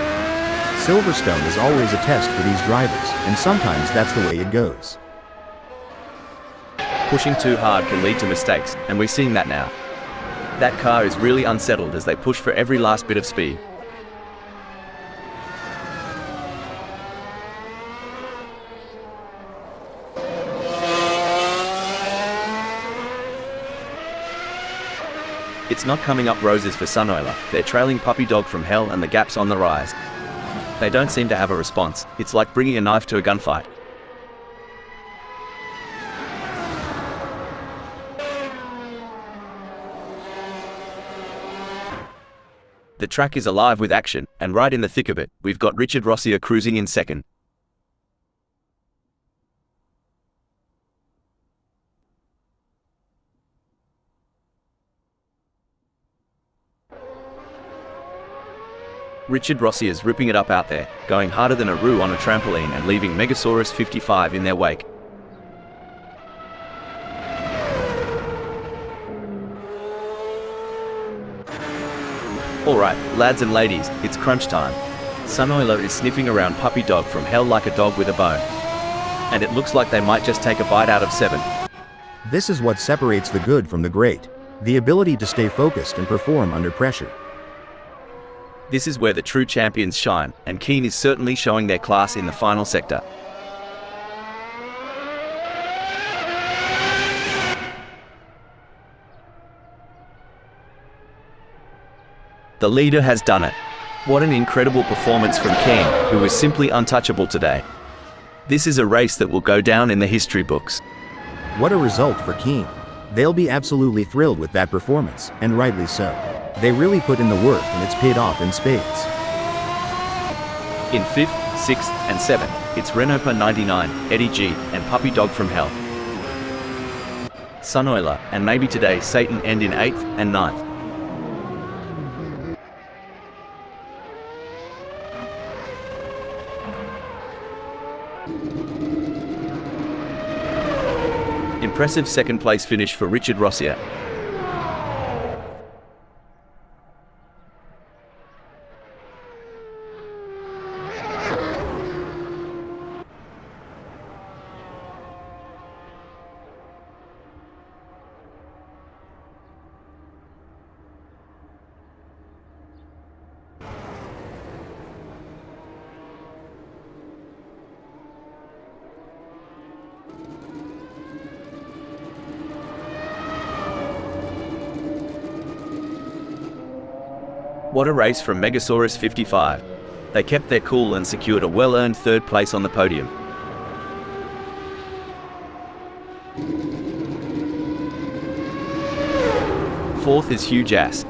Silverstone is always a test for these drivers, and sometimes that's the way it goes. Pushing too hard can lead to mistakes, and we're seeing that now. That car is really unsettled as they push for every last bit of speed. It's not coming up roses for Sunoiler. They're trailing Puppy Dog from Hell and the gap's on the rise. They don't seem to have a response. It's like bringing a knife to a gunfight. The track is alive with action, and right in the thick of it, we've got Richard Rossier cruising in second. Richard Rossier's ripping it up out there, going harder than a roux on a trampoline and leaving Megasaurus 55 in their wake. Alright, lads and ladies, it's crunch time. Sunoiler is sniffing around Puppy Dog from Hell like a dog with a bone. And it looks like they might just take a bite out of 7. This is what separates the good from the great. The ability to stay focused and perform under pressure. This is where the true champions shine, and Keen is certainly showing their class in the final sector. The leader has done it. What an incredible performance from Keen, who was simply untouchable today. This is a race that will go down in the history books. What a result for Keen. They'll be absolutely thrilled with that performance, and rightly so. They really put in the work and it's paid off in spades. In 5th, 6th and 7th, it's Renopa 99, Eddie G and Puppy Dog from Hell. Sunoiler and maybe today Satan end in 8th and 9th. Impressive second place finish for Richard Rossier. What a race from Megasaurus 55. They kept their cool and secured a well-earned 3rd place on the podium. Fourth is Huge Ass.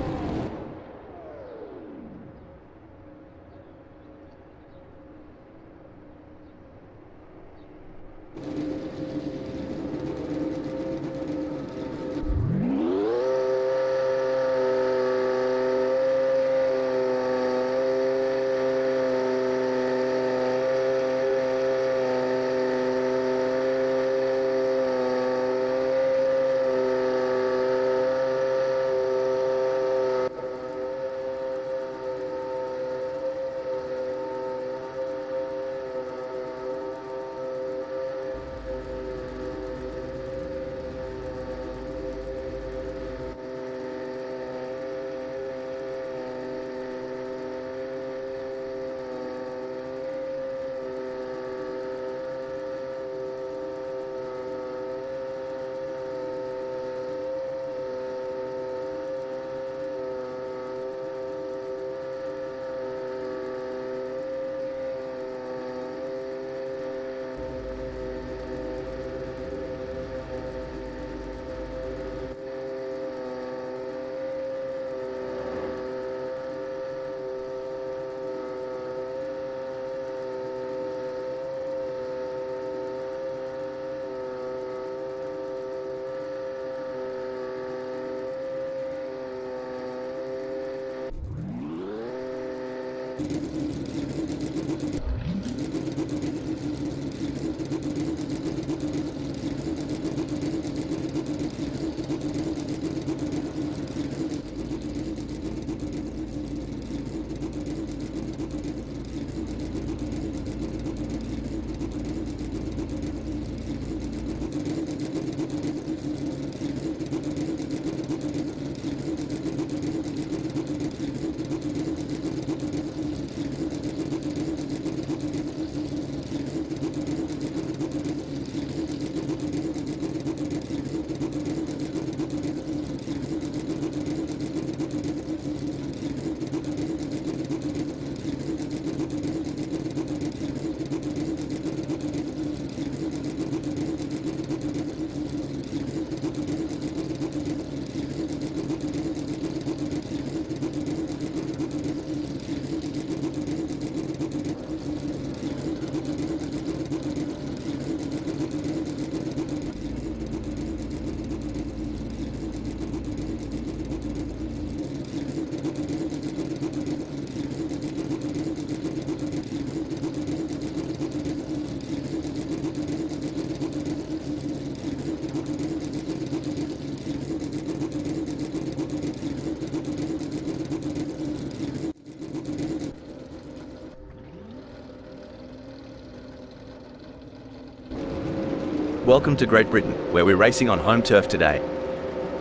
Welcome to Great Britain, where we're racing on home turf today.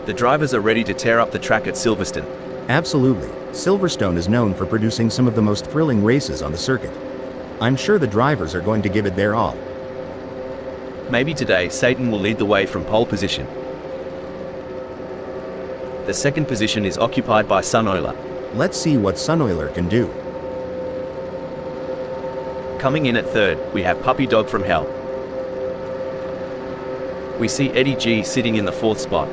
The drivers are ready to tear up the track at Silverstone. Absolutely. Silverstone is known for producing some of the most thrilling races on the circuit. I'm sure the drivers are going to give it their all. Maybe today Satan will lead the way from pole position. The second position is occupied by Sunoiler. Let's see what Sunoiler can do. Coming in at third, we have Puppy Dog from Hell. We see Eddie G sitting in the fourth spot.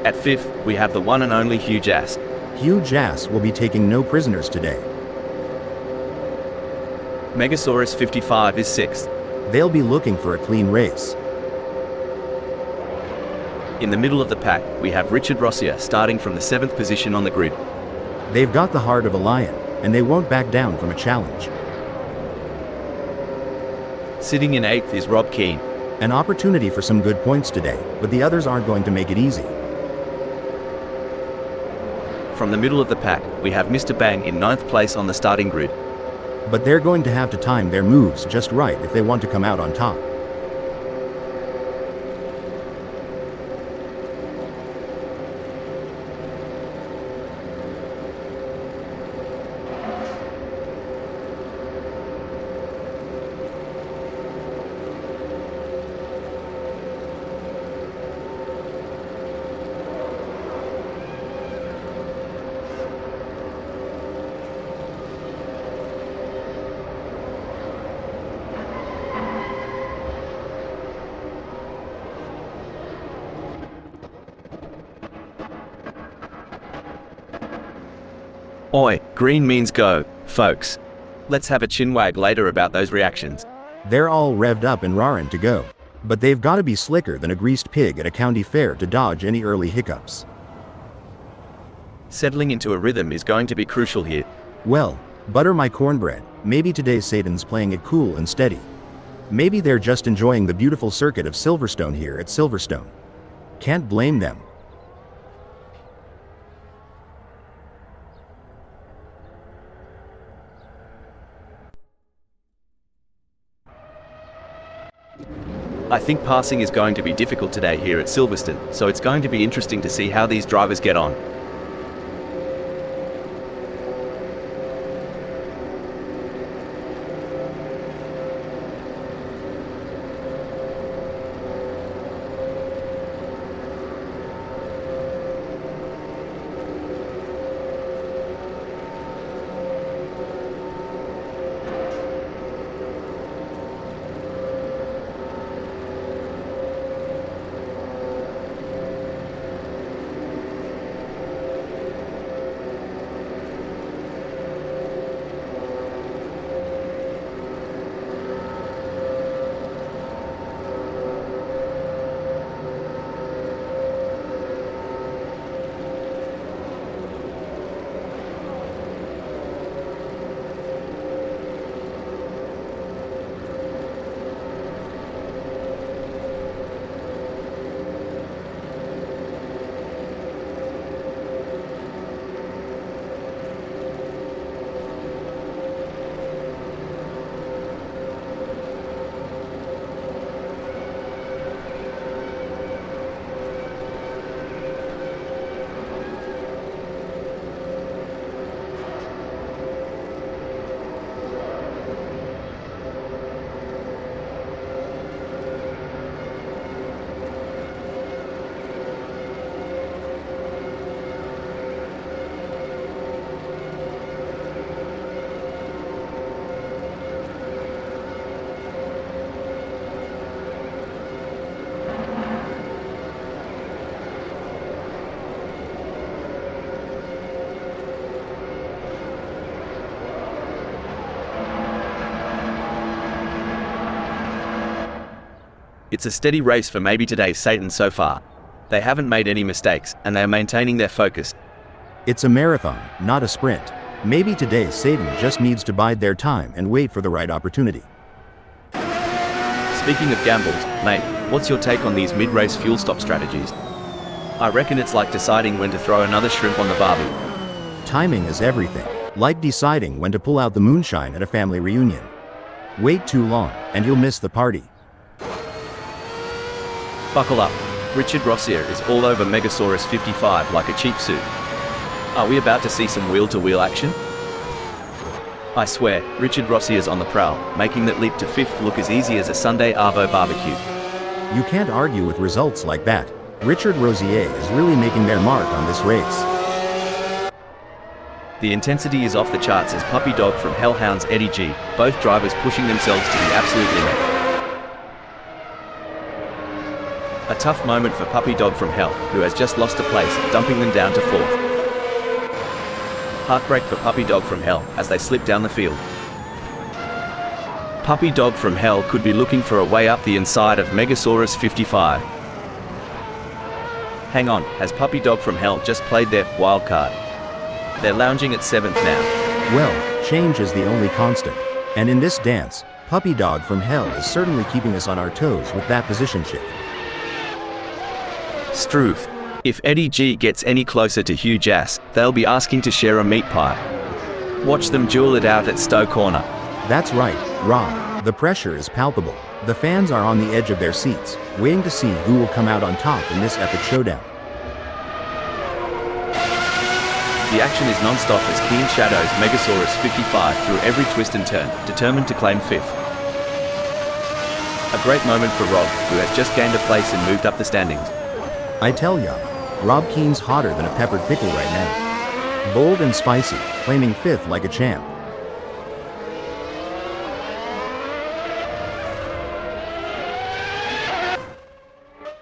At fifth, we have the one and only Huge Ass. Huge Ass will be taking no prisoners today. Megasaurus 55 is sixth. They'll be looking for a clean race. In the middle of the pack, we have Richard Rossier starting from the seventh position on the grid. They've got the heart of a lion, and they won't back down from a challenge. Sitting in eighth is Rob Keane. An opportunity for some good points today, but the others aren't going to make it easy. From the middle of the pack, we have Mr. Bang in ninth place on the starting grid. But they're going to have to time their moves just right if they want to come out on top. Oi, green means go, folks. Let's have a chinwag later about those reactions. They're all revved up and raring to go. But they've got to be slicker than a greased pig at a county fair to dodge any early hiccups. Settling into a rhythm is going to be crucial here. Well, butter my cornbread. Maybe today Satan's playing it cool and steady. Maybe they're just enjoying the beautiful circuit of Silverstone here at Silverstone. Can't blame them. I think passing is going to be difficult today here at Silverstone, so it's going to be interesting to see how these drivers get on. It's a steady race for maybe today's Satan so far. They haven't made any mistakes, and they are maintaining their focus. It's a marathon, not a sprint. Maybe today Satan just needs to bide their time and wait for the right opportunity. Speaking of gambles, mate, what's your take on these mid-race fuel stop strategies? I reckon it's like deciding when to throw another shrimp on the barbie. Timing is everything, like deciding when to pull out the moonshine at a family reunion. Wait too long, and you'll miss the party. Buckle up. Richard Rossier is all over Megasaurus 55 like a cheap suit. Are we about to see some wheel-to-wheel action? I swear, Richard Rossier's on the prowl, making that leap to 5th look as easy as a Sunday Arvo barbecue. You can't argue with results like that. Richard Rossier is really making their mark on this race. The intensity is off the charts as Puppy Dog from Hell hounds Eddie G, both drivers pushing themselves to the absolute limit. A tough moment for Puppy Dog from Hell, who has just lost a place, dumping them down to 4th. Heartbreak for Puppy Dog from Hell as they slip down the field. Puppy Dog from Hell could be looking for a way up the inside of Megasaurus 55. Hang on, has Puppy Dog from Hell just played their wild card? They're lounging at 7th now. Well, change is the only constant. And in this dance, Puppy Dog from Hell is certainly keeping us on our toes with that position shift. Struth. If Eddie G gets any closer to Hugh Jass, they'll be asking to share a meat pie. Watch them duel it out at Stowe Corner. That's right, Rob. The pressure is palpable. The fans are on the edge of their seats, waiting to see who will come out on top in this epic showdown. The action is non-stop as Keen shadows Megasaurus 55 through every twist and turn, determined to claim 5th. A great moment for Rob, who has just gained a place and moved up the standings. I tell ya, Rob Keen's hotter than a peppered pickle right now. Bold and spicy, claiming 5th like a champ.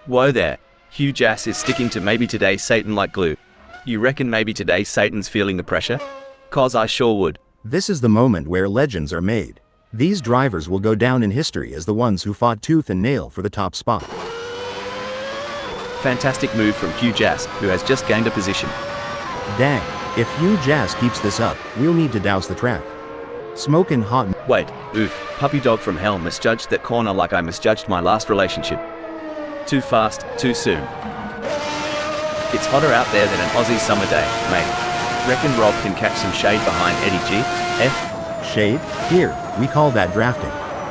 Whoa there, Hugh Jass is sticking to maybe today Satan like glue. You reckon maybe today Satan's feeling the pressure? 'Cause I sure would. This is the moment where legends are made. These drivers will go down in history as the ones who fought tooth and nail for the top spot. Fantastic move from Hugh Jass, who has just gained a position. Dang, if Hugh Jass keeps this up, we'll need to douse the track. Smokin' hot. Wait, oof, Puppy Dog from Hell misjudged that corner like I misjudged my last relationship. Too fast, too soon. It's hotter out there than an Aussie summer day, mate. Reckon Rob can catch some shade behind Eddie G? Shade? Here, we call that drafting.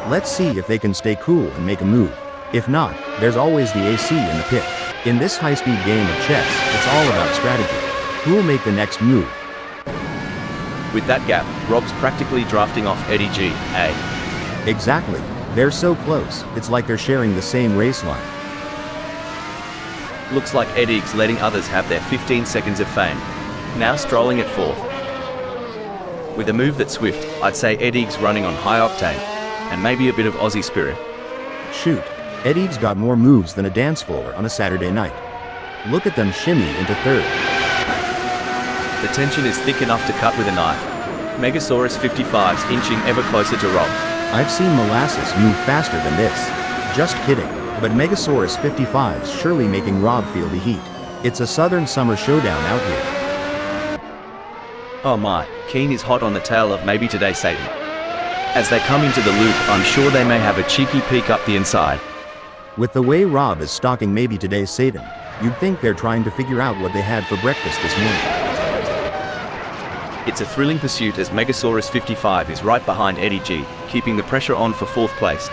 Let's see if they can stay cool and make a move. If not, there's always the AC in the pit. In this high-speed game of chess, it's all about strategy. Who will make the next move? With that gap, Rob's practically drafting off Eddie G, eh? Exactly. They're so close, it's like they're sharing the same race line. Looks like Eddie's letting others have their 15 seconds of fame. Now strolling at 4th. With a move that's swift, I'd say Eddie's running on high octane, and maybe a bit of Aussie spirit. Shoot, Eddie's got more moves than a dance floor on a Saturday night. Look at them shimmy into 3rd. The tension is thick enough to cut with a knife. Megasaurus 55's inching ever closer to Rob. I've seen molasses move faster than this. Just kidding, but Megasaurus 55's surely making Rob feel the heat. It's a southern summer showdown out here. Oh my, Keen is hot on the tail of maybe today Satan. As they come into the loop, I'm sure they may have a cheeky peek up the inside. With the way Rob is stalking maybe today's Satan, you'd think they're trying to figure out what they had for breakfast this morning. It's a thrilling pursuit as Megasaurus 55 is right behind Eddie G, keeping the pressure on for 4th place.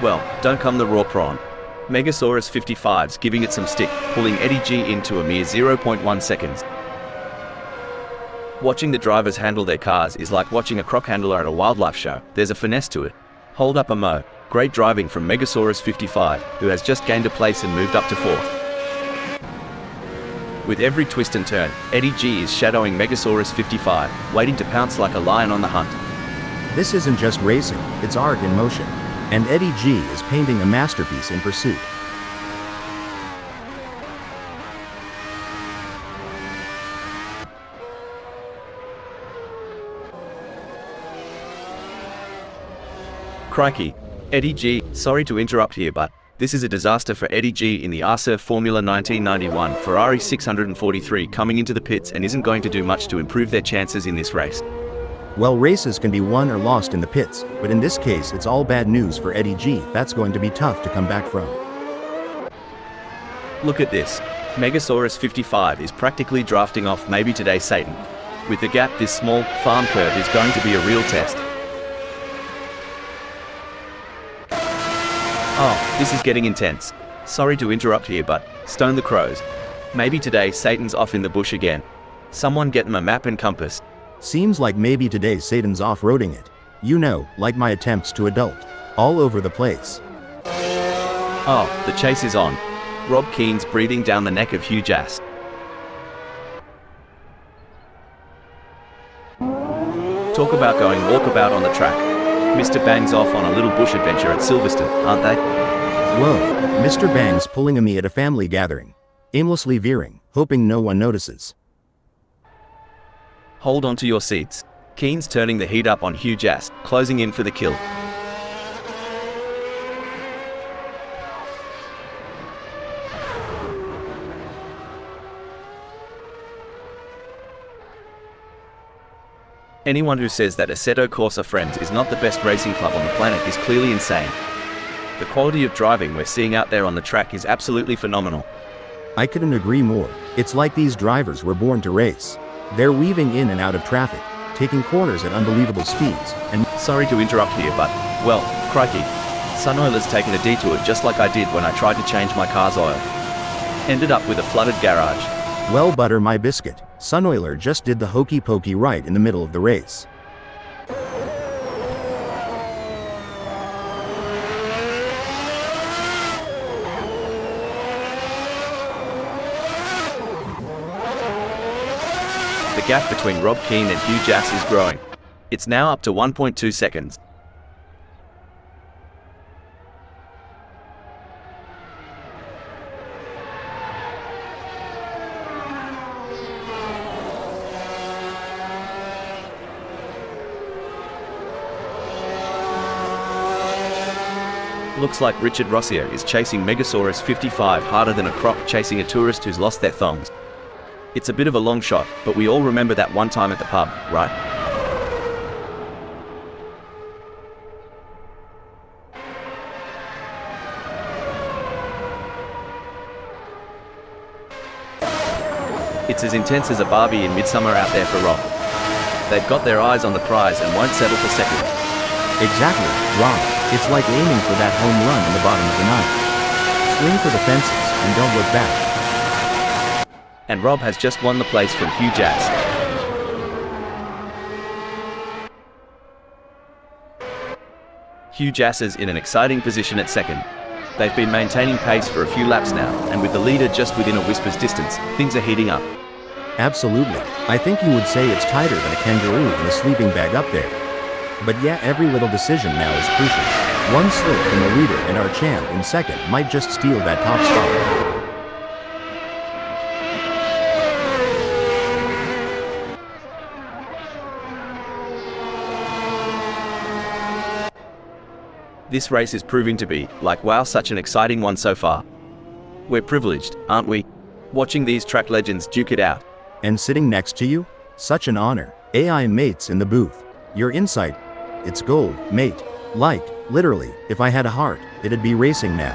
Well, don't come the raw prawn. Megasaurus 55's giving it some stick, pulling Eddie G into a mere 0.1 seconds. Watching the drivers handle their cars is like watching a croc handler at a wildlife show. There's a finesse to it. Hold up a mo. Great driving from Megasaurus 55, who has just gained a place and moved up to 4th. With every twist and turn, Eddie G is shadowing Megasaurus 55, waiting to pounce like a lion on the hunt. This isn't just racing, it's art in motion. And Eddie G is painting a masterpiece in pursuit. Crikey. Eddie G, sorry to interrupt here, but this is a disaster for Eddie G in the ASR Formula 1991 Ferrari 643 coming into the pits and isn't going to do much to improve their chances in this race. Well, races can be won or lost in the pits, but in this case it's all bad news for Eddie G. That's going to be tough to come back from. Look at this. Megasaurus 55 is practically drafting off maybe today Satan. With the gap this small, farm curve is going to be a real test. Oh, this is getting intense. Sorry to interrupt here, but stone the crows. Maybe today Satan's off in the bush again. Someone get him a map and compass. Seems like maybe today Satan's off-roading it. You know, like my attempts to adult. All over the place. Oh, the chase is on. Rob Keen's breathing down the neck of Hugh Jass. Talk about going walkabout on the track. Mr. Bang's off on a little bush adventure at Silverstone, aren't they? Whoa, Mr. Bang's pulling a me at a family gathering. Aimlessly veering, hoping no one notices. Hold on to your seats. Keen's turning the heat up on Hugh Jass, closing in for the kill. Anyone who says that Assetto Corsa Friends is not the best racing club on the planet is clearly insane. The quality of driving we're seeing out there on the track is absolutely phenomenal. I couldn't agree more. It's like these drivers were born to race. They're weaving in and out of traffic, taking corners at unbelievable speeds, and— Sorry to interrupt here, but, well, crikey. Sun oil has taken a detour just like I did when I tried to change my car's oil. Ended up with a flooded garage. Well, butter my biscuit. Sunoiler just did the hokey pokey right in the middle of the race. The gap between Rob Keen and Hugh Jass is growing. It's now up to 1.2 seconds. Looks like Richard Rossier is chasing Megasaurus 55 harder than a croc chasing a tourist who's lost their thongs. It's a bit of a long shot, but we all remember that one time at the pub, right? It's as intense as a Barbie in Midsummer out there for Rob. They've got their eyes on the prize and won't settle for second. Exactly, Rob. It's like aiming for that home run in the bottom of the ninth. Swing for the fences and don't look back. And Rob has just won the place from Hugh Jass. Hugh Jass is in an exciting position at second. They've been maintaining pace for a few laps now, and with the leader just within a whisper's distance, things are heating up. Absolutely. I think you would say it's tighter than a kangaroo in a sleeping bag up there. But yeah, every little decision now is crucial. One slip from the leader and our champ in second might just steal that top spot. This race is proving to be, like wow, such an exciting one so far. We're privileged, aren't we? Watching these track legends duke it out. And sitting next to you? Such an honor. AI mates in the booth. Your insight. It's gold, mate. Like, literally, if I had a heart, it'd be racing now.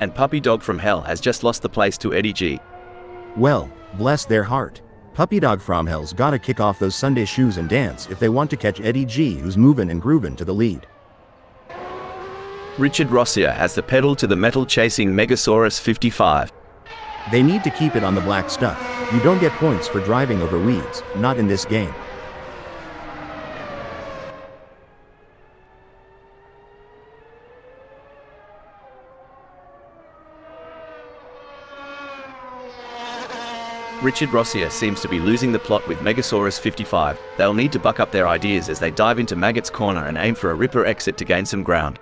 And Puppy Dog from Hell has just lost the place to Eddie G. Well, bless their heart. Puppy Dog from Hell's gotta kick off those Sunday shoes and dance if they want to catch Eddie G, who's moving and grooving to the lead. Richard Rossier has the pedal to the metal chasing Megasaurus 55. They need to keep it on the black stuff. You don't get points for driving over weeds, not in this game. Richard Rossier seems to be losing the plot with Megasaurus 55. They'll need to buck up their ideas as they dive into Maggot's corner and aim for a ripper exit to gain some ground.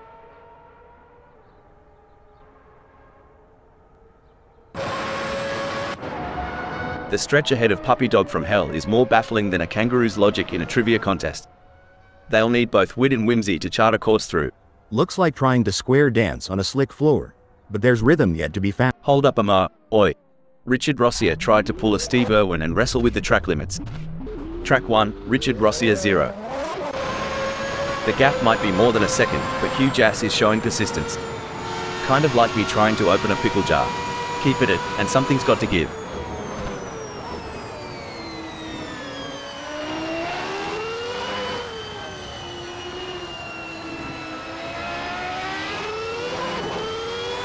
The stretch ahead of Puppy Dog from Hell is more baffling than a kangaroo's logic in a trivia contest. They'll need both wit and whimsy to chart a course through. Looks like trying to square dance on a slick floor, but there's rhythm yet to be found. Hold up, oi. Richard Rossier tried to pull a Steve Irwin and wrestle with the track limits. Track 1, Richard Rossier 0. The gap might be more than a second, but Hugh Jass is showing persistence. Kind of like me trying to open a pickle jar. keep it, and something's got to give.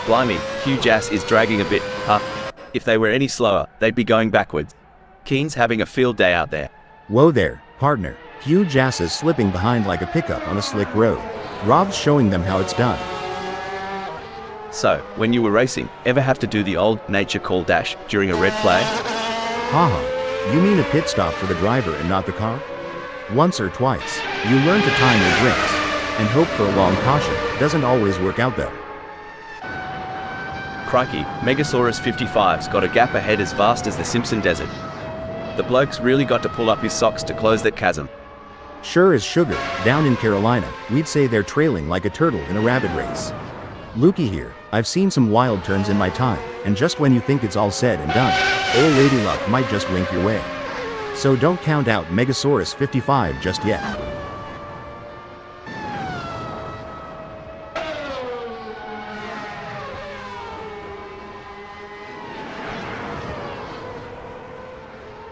Blimey, Huge Ass is dragging a bit, huh? If they were any slower, they'd be going backwards. Keen's having a field day out there. Whoa there, partner. Huge Ass is slipping behind like a pickup on a slick road. Rob's showing them how it's done. So, when you were racing, ever have to do the old nature call dash during a red flag? Haha, you mean a pit stop for the driver and not the car? Once or twice, you learn to time your brakes, and hope for a long caution. Doesn't always work out though. Crikey, Megasaurus 55's got a gap ahead as vast as the Simpson Desert. The bloke's really got to pull up his socks to close that chasm. Sure as sugar, down in Carolina, we'd say they're trailing like a turtle in a rabbit race. Lukey here, I've seen some wild turns in my time, and just when you think it's all said and done, old lady luck might just wink your way. So don't count out Megasaurus 55 just yet.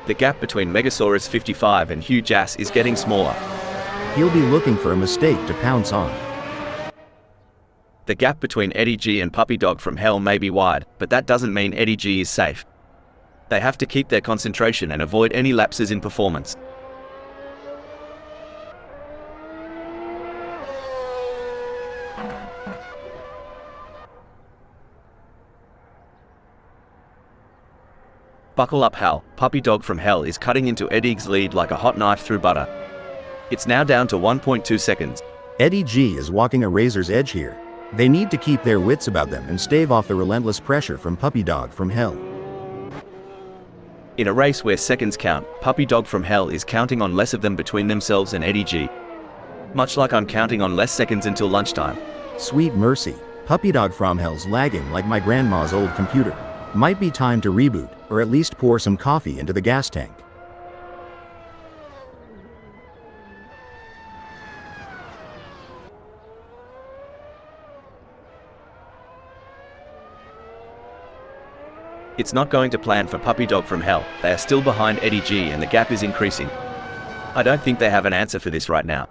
The gap between Megasaurus 55 and Huge Ass is getting smaller. He'll be looking for a mistake to pounce on. The gap between Eddie G and Puppy Dog from Hell may be wide, but that doesn't mean Eddie G is safe. They have to keep their concentration and avoid any lapses in performance. Buckle up, Hal. Puppy Dog from Hell is cutting into Eddie's lead like a hot knife through butter. It's now down to 1.2 seconds. Eddie G is walking a razor's edge here. They need to keep their wits about them and stave off the relentless pressure from Puppy Dog from Hell. In a race where seconds count, Puppy Dog from Hell is counting on less of them between themselves and Eddie G. Much like I'm counting on less seconds until lunchtime. Sweet mercy, Puppy Dog from Hell's lagging like my grandma's old computer. Might be time to reboot, or at least pour some coffee into the gas tank. It's not going to plan for Puppy Dog from Hell. They are still behind Eddie G and the gap is increasing. I don't think they have an answer for this right now.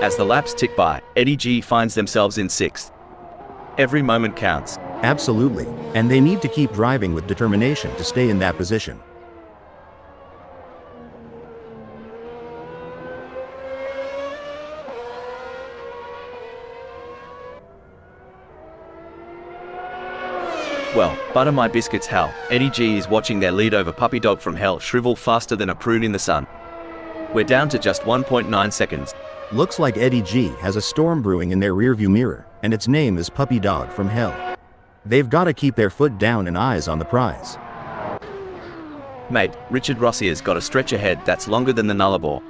As the laps tick by, Eddie G finds themselves in 6th. Every moment counts. Absolutely, and they need to keep driving with determination to stay in that position. Well, butter my biscuits, Hal. Eddie G is watching their lead over Puppy Dog from Hell shrivel faster than a prune in the sun. We're down to just 1.9 seconds. Looks like Eddie G has a storm brewing in their rearview mirror, and its name is Puppy Dog from Hell. They've got to keep their foot down and eyes on the prize. Mate, Richard Rossier's got a stretch ahead that's longer than the Nullarbor.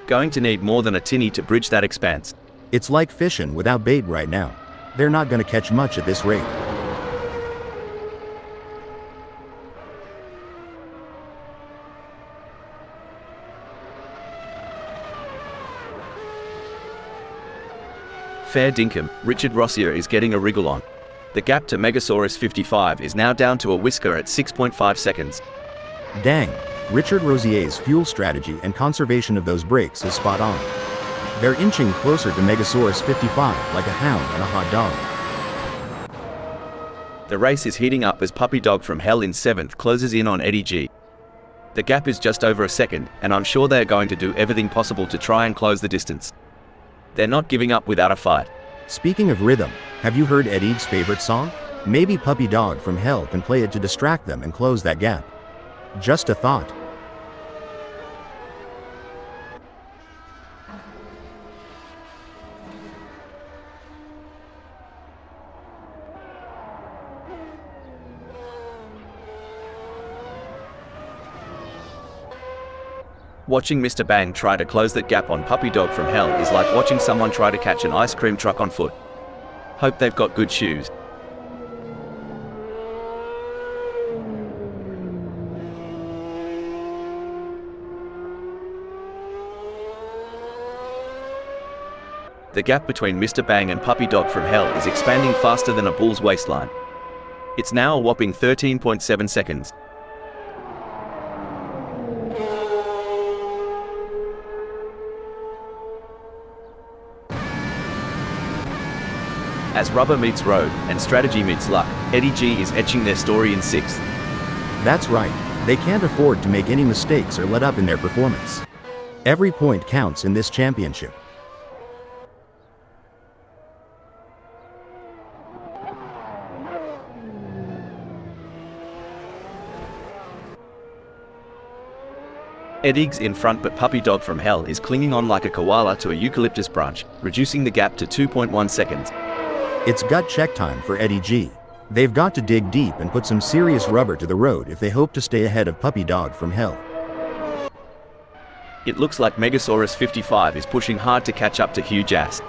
Going to need more than a tinny to bridge that expanse. It's like fishing without bait right now. They're not going to catch much at this rate. Fair dinkum, Richard Rossier is getting a wriggle on. The gap to Megasaurus 55 is now down to a whisker at 6.5 seconds. Dang, Richard Rosier's fuel strategy and conservation of those brakes is spot on. They're inching closer to Megasaurus 55 like a hound and a hot dog. The race is heating up as Puppy Dog from Hell in 7th closes in on Eddie G. The gap is just over a second, and I'm sure they're going to do everything possible to try and close the distance. They're not giving up without a fight. Speaking of rhythm, have you heard Eddie's favorite song? Maybe Puppy Dog from Hell can play it to distract them and close that gap. Just a thought. Watching Mr. Bang try to close that gap on Puppy Dog from Hell is like watching someone try to catch an ice cream truck on foot. Hope they've got good shoes. The gap between Mr. Bang and Puppy Dog from Hell is expanding faster than a bull's waistline. It's now a whopping 13.7 seconds. As rubber meets road and strategy meets luck, Eddie G is etching their story in 6th. That's right, they can't afford to make any mistakes or let up in their performance. Every point counts in this championship. Eddie's in front, but Puppy Dog from Hell is clinging on like a koala to a eucalyptus branch, reducing the gap to 2.1 seconds. It's gut check time for Eddie G. They've got to dig deep and put some serious rubber to the road if they hope to stay ahead of Puppy Dog from Hell. It looks like Megasaurus 55 is pushing hard to catch up to Huge Ass.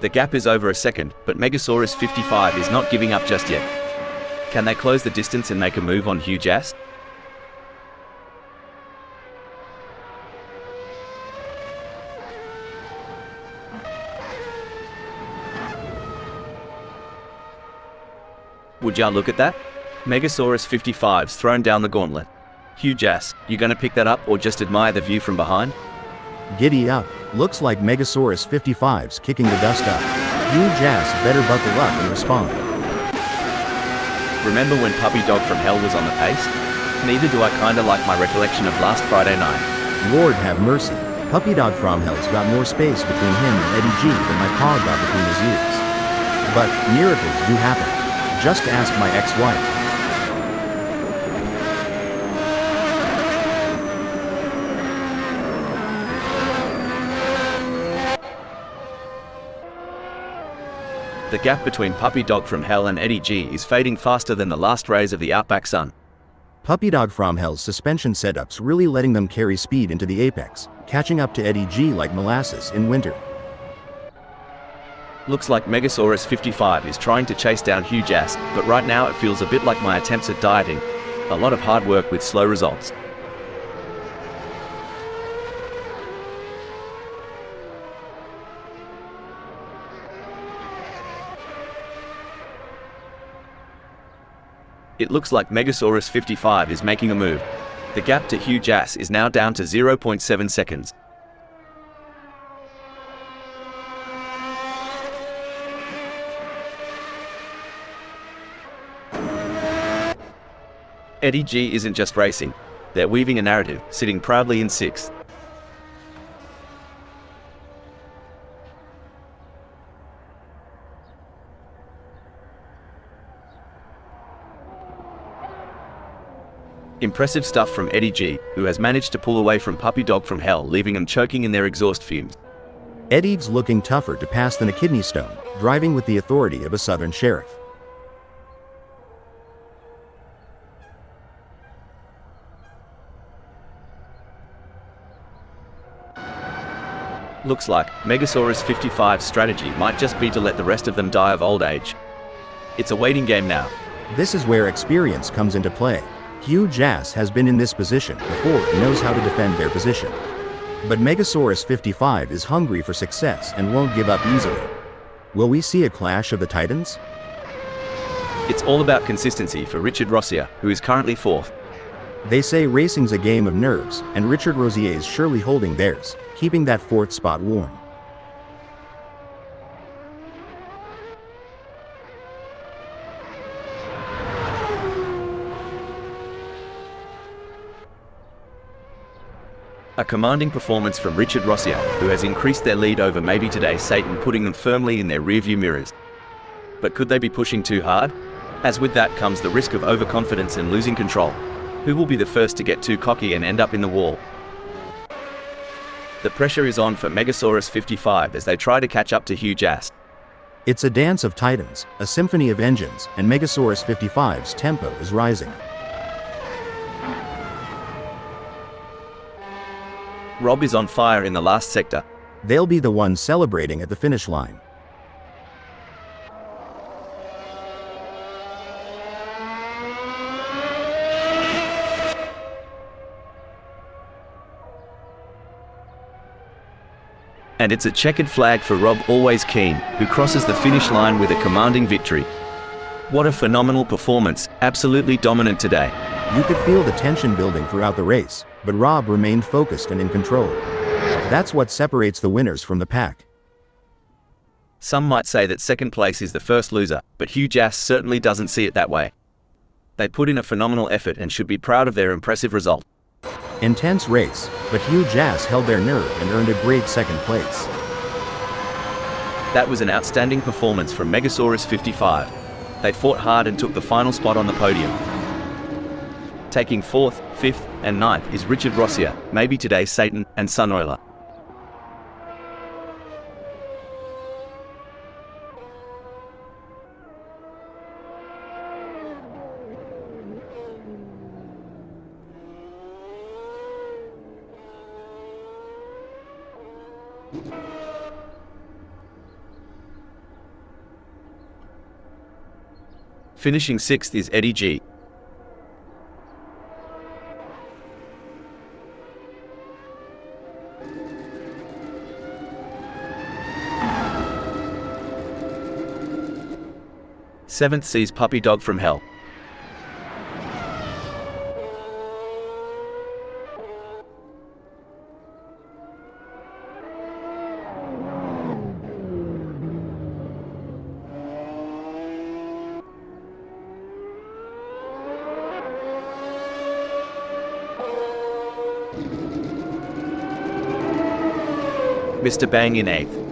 The gap is over a second, but Megasaurus 55 is not giving up just yet. Can they close the distance and make a move on Huge Ass? Would ya look at that? Megasaurus 55's thrown down the gauntlet. Huge Ass, you gonna pick that up or just admire the view from behind? Giddy up, looks like Megasaurus 55's kicking the dust up. Huge Ass better buckle up and respond. Remember when Puppy Dog from Hell was on the pace? Neither do I kinda like my recollection of last Friday night. Lord have mercy, Puppy Dog from Hell's got more space between him and Eddie G than my paw got between his ears. But miracles do happen. Just ask my ex-wife. The gap between Puppy Dog from Hell and Eddie G is fading faster than the last rays of the outback sun. Puppy Dog from Hell's suspension setup's really letting them carry speed into the apex, catching up to Eddie G like molasses in winter. Looks like Megasaurus 55 is trying to chase down Huge Ass, but right now it feels a bit like my attempts at dieting. A lot of hard work with slow results. It looks like Megasaurus 55 is making a move. The gap to Huge Ass is now down to 0.7 seconds. Eddie G isn't just racing, they're weaving a narrative, sitting proudly in 6th. Impressive stuff from Eddie G, who has managed to pull away from Puppy Dog from Hell, leaving them choking in their exhaust fumes. Eddie's looking tougher to pass than a kidney stone, driving with the authority of a southern sheriff. Looks like Megasaurus 55's strategy might just be to let the rest of them die of old age. It's a waiting game now. This is where experience comes into play. Huge Ass has been in this position before and knows how to defend their position. But Megasaurus 55 is hungry for success and won't give up easily. Will we see a clash of the titans? It's all about consistency for Richard Rossier, who is currently 4th. They say racing's a game of nerves, and Richard Rossier's surely holding theirs, keeping that 4th spot warm. A commanding performance from Richard Rossier, who has increased their lead over maybe today's Satan, putting them firmly in their rearview mirrors. But could they be pushing too hard? As with that comes the risk of overconfidence and losing control. Who will be the first to get too cocky and end up in the wall? The pressure is on for Megasaurus 55 as they try to catch up to Huge Ass. It's a dance of titans, a symphony of engines, and Megasaurus 55's tempo is rising. Rob is on fire in the last sector. They'll be the ones celebrating at the finish line. And it's a checkered flag for Rob, always keen, who crosses the finish line with a commanding victory. What a phenomenal performance, absolutely dominant today. You could feel the tension building throughout the race, but Rob remained focused and in control. That's what separates the winners from the pack. Some might say that second place is the first loser, but Hugh Jass certainly doesn't see it that way. They put in a phenomenal effort and should be proud of their impressive result. Intense race, but Hugh Jass held their nerve and earned a great second place. That was an outstanding performance from Megasaurus 55. They fought hard and took the final spot on the podium. Taking 4th, 5th, and 9th is Richard Rossier, maybe today's Satan and Sun Oiler. Finishing 6th is Eddie G. Seventh sees Puppy Dog from Hell. Mr. Bang in 8th.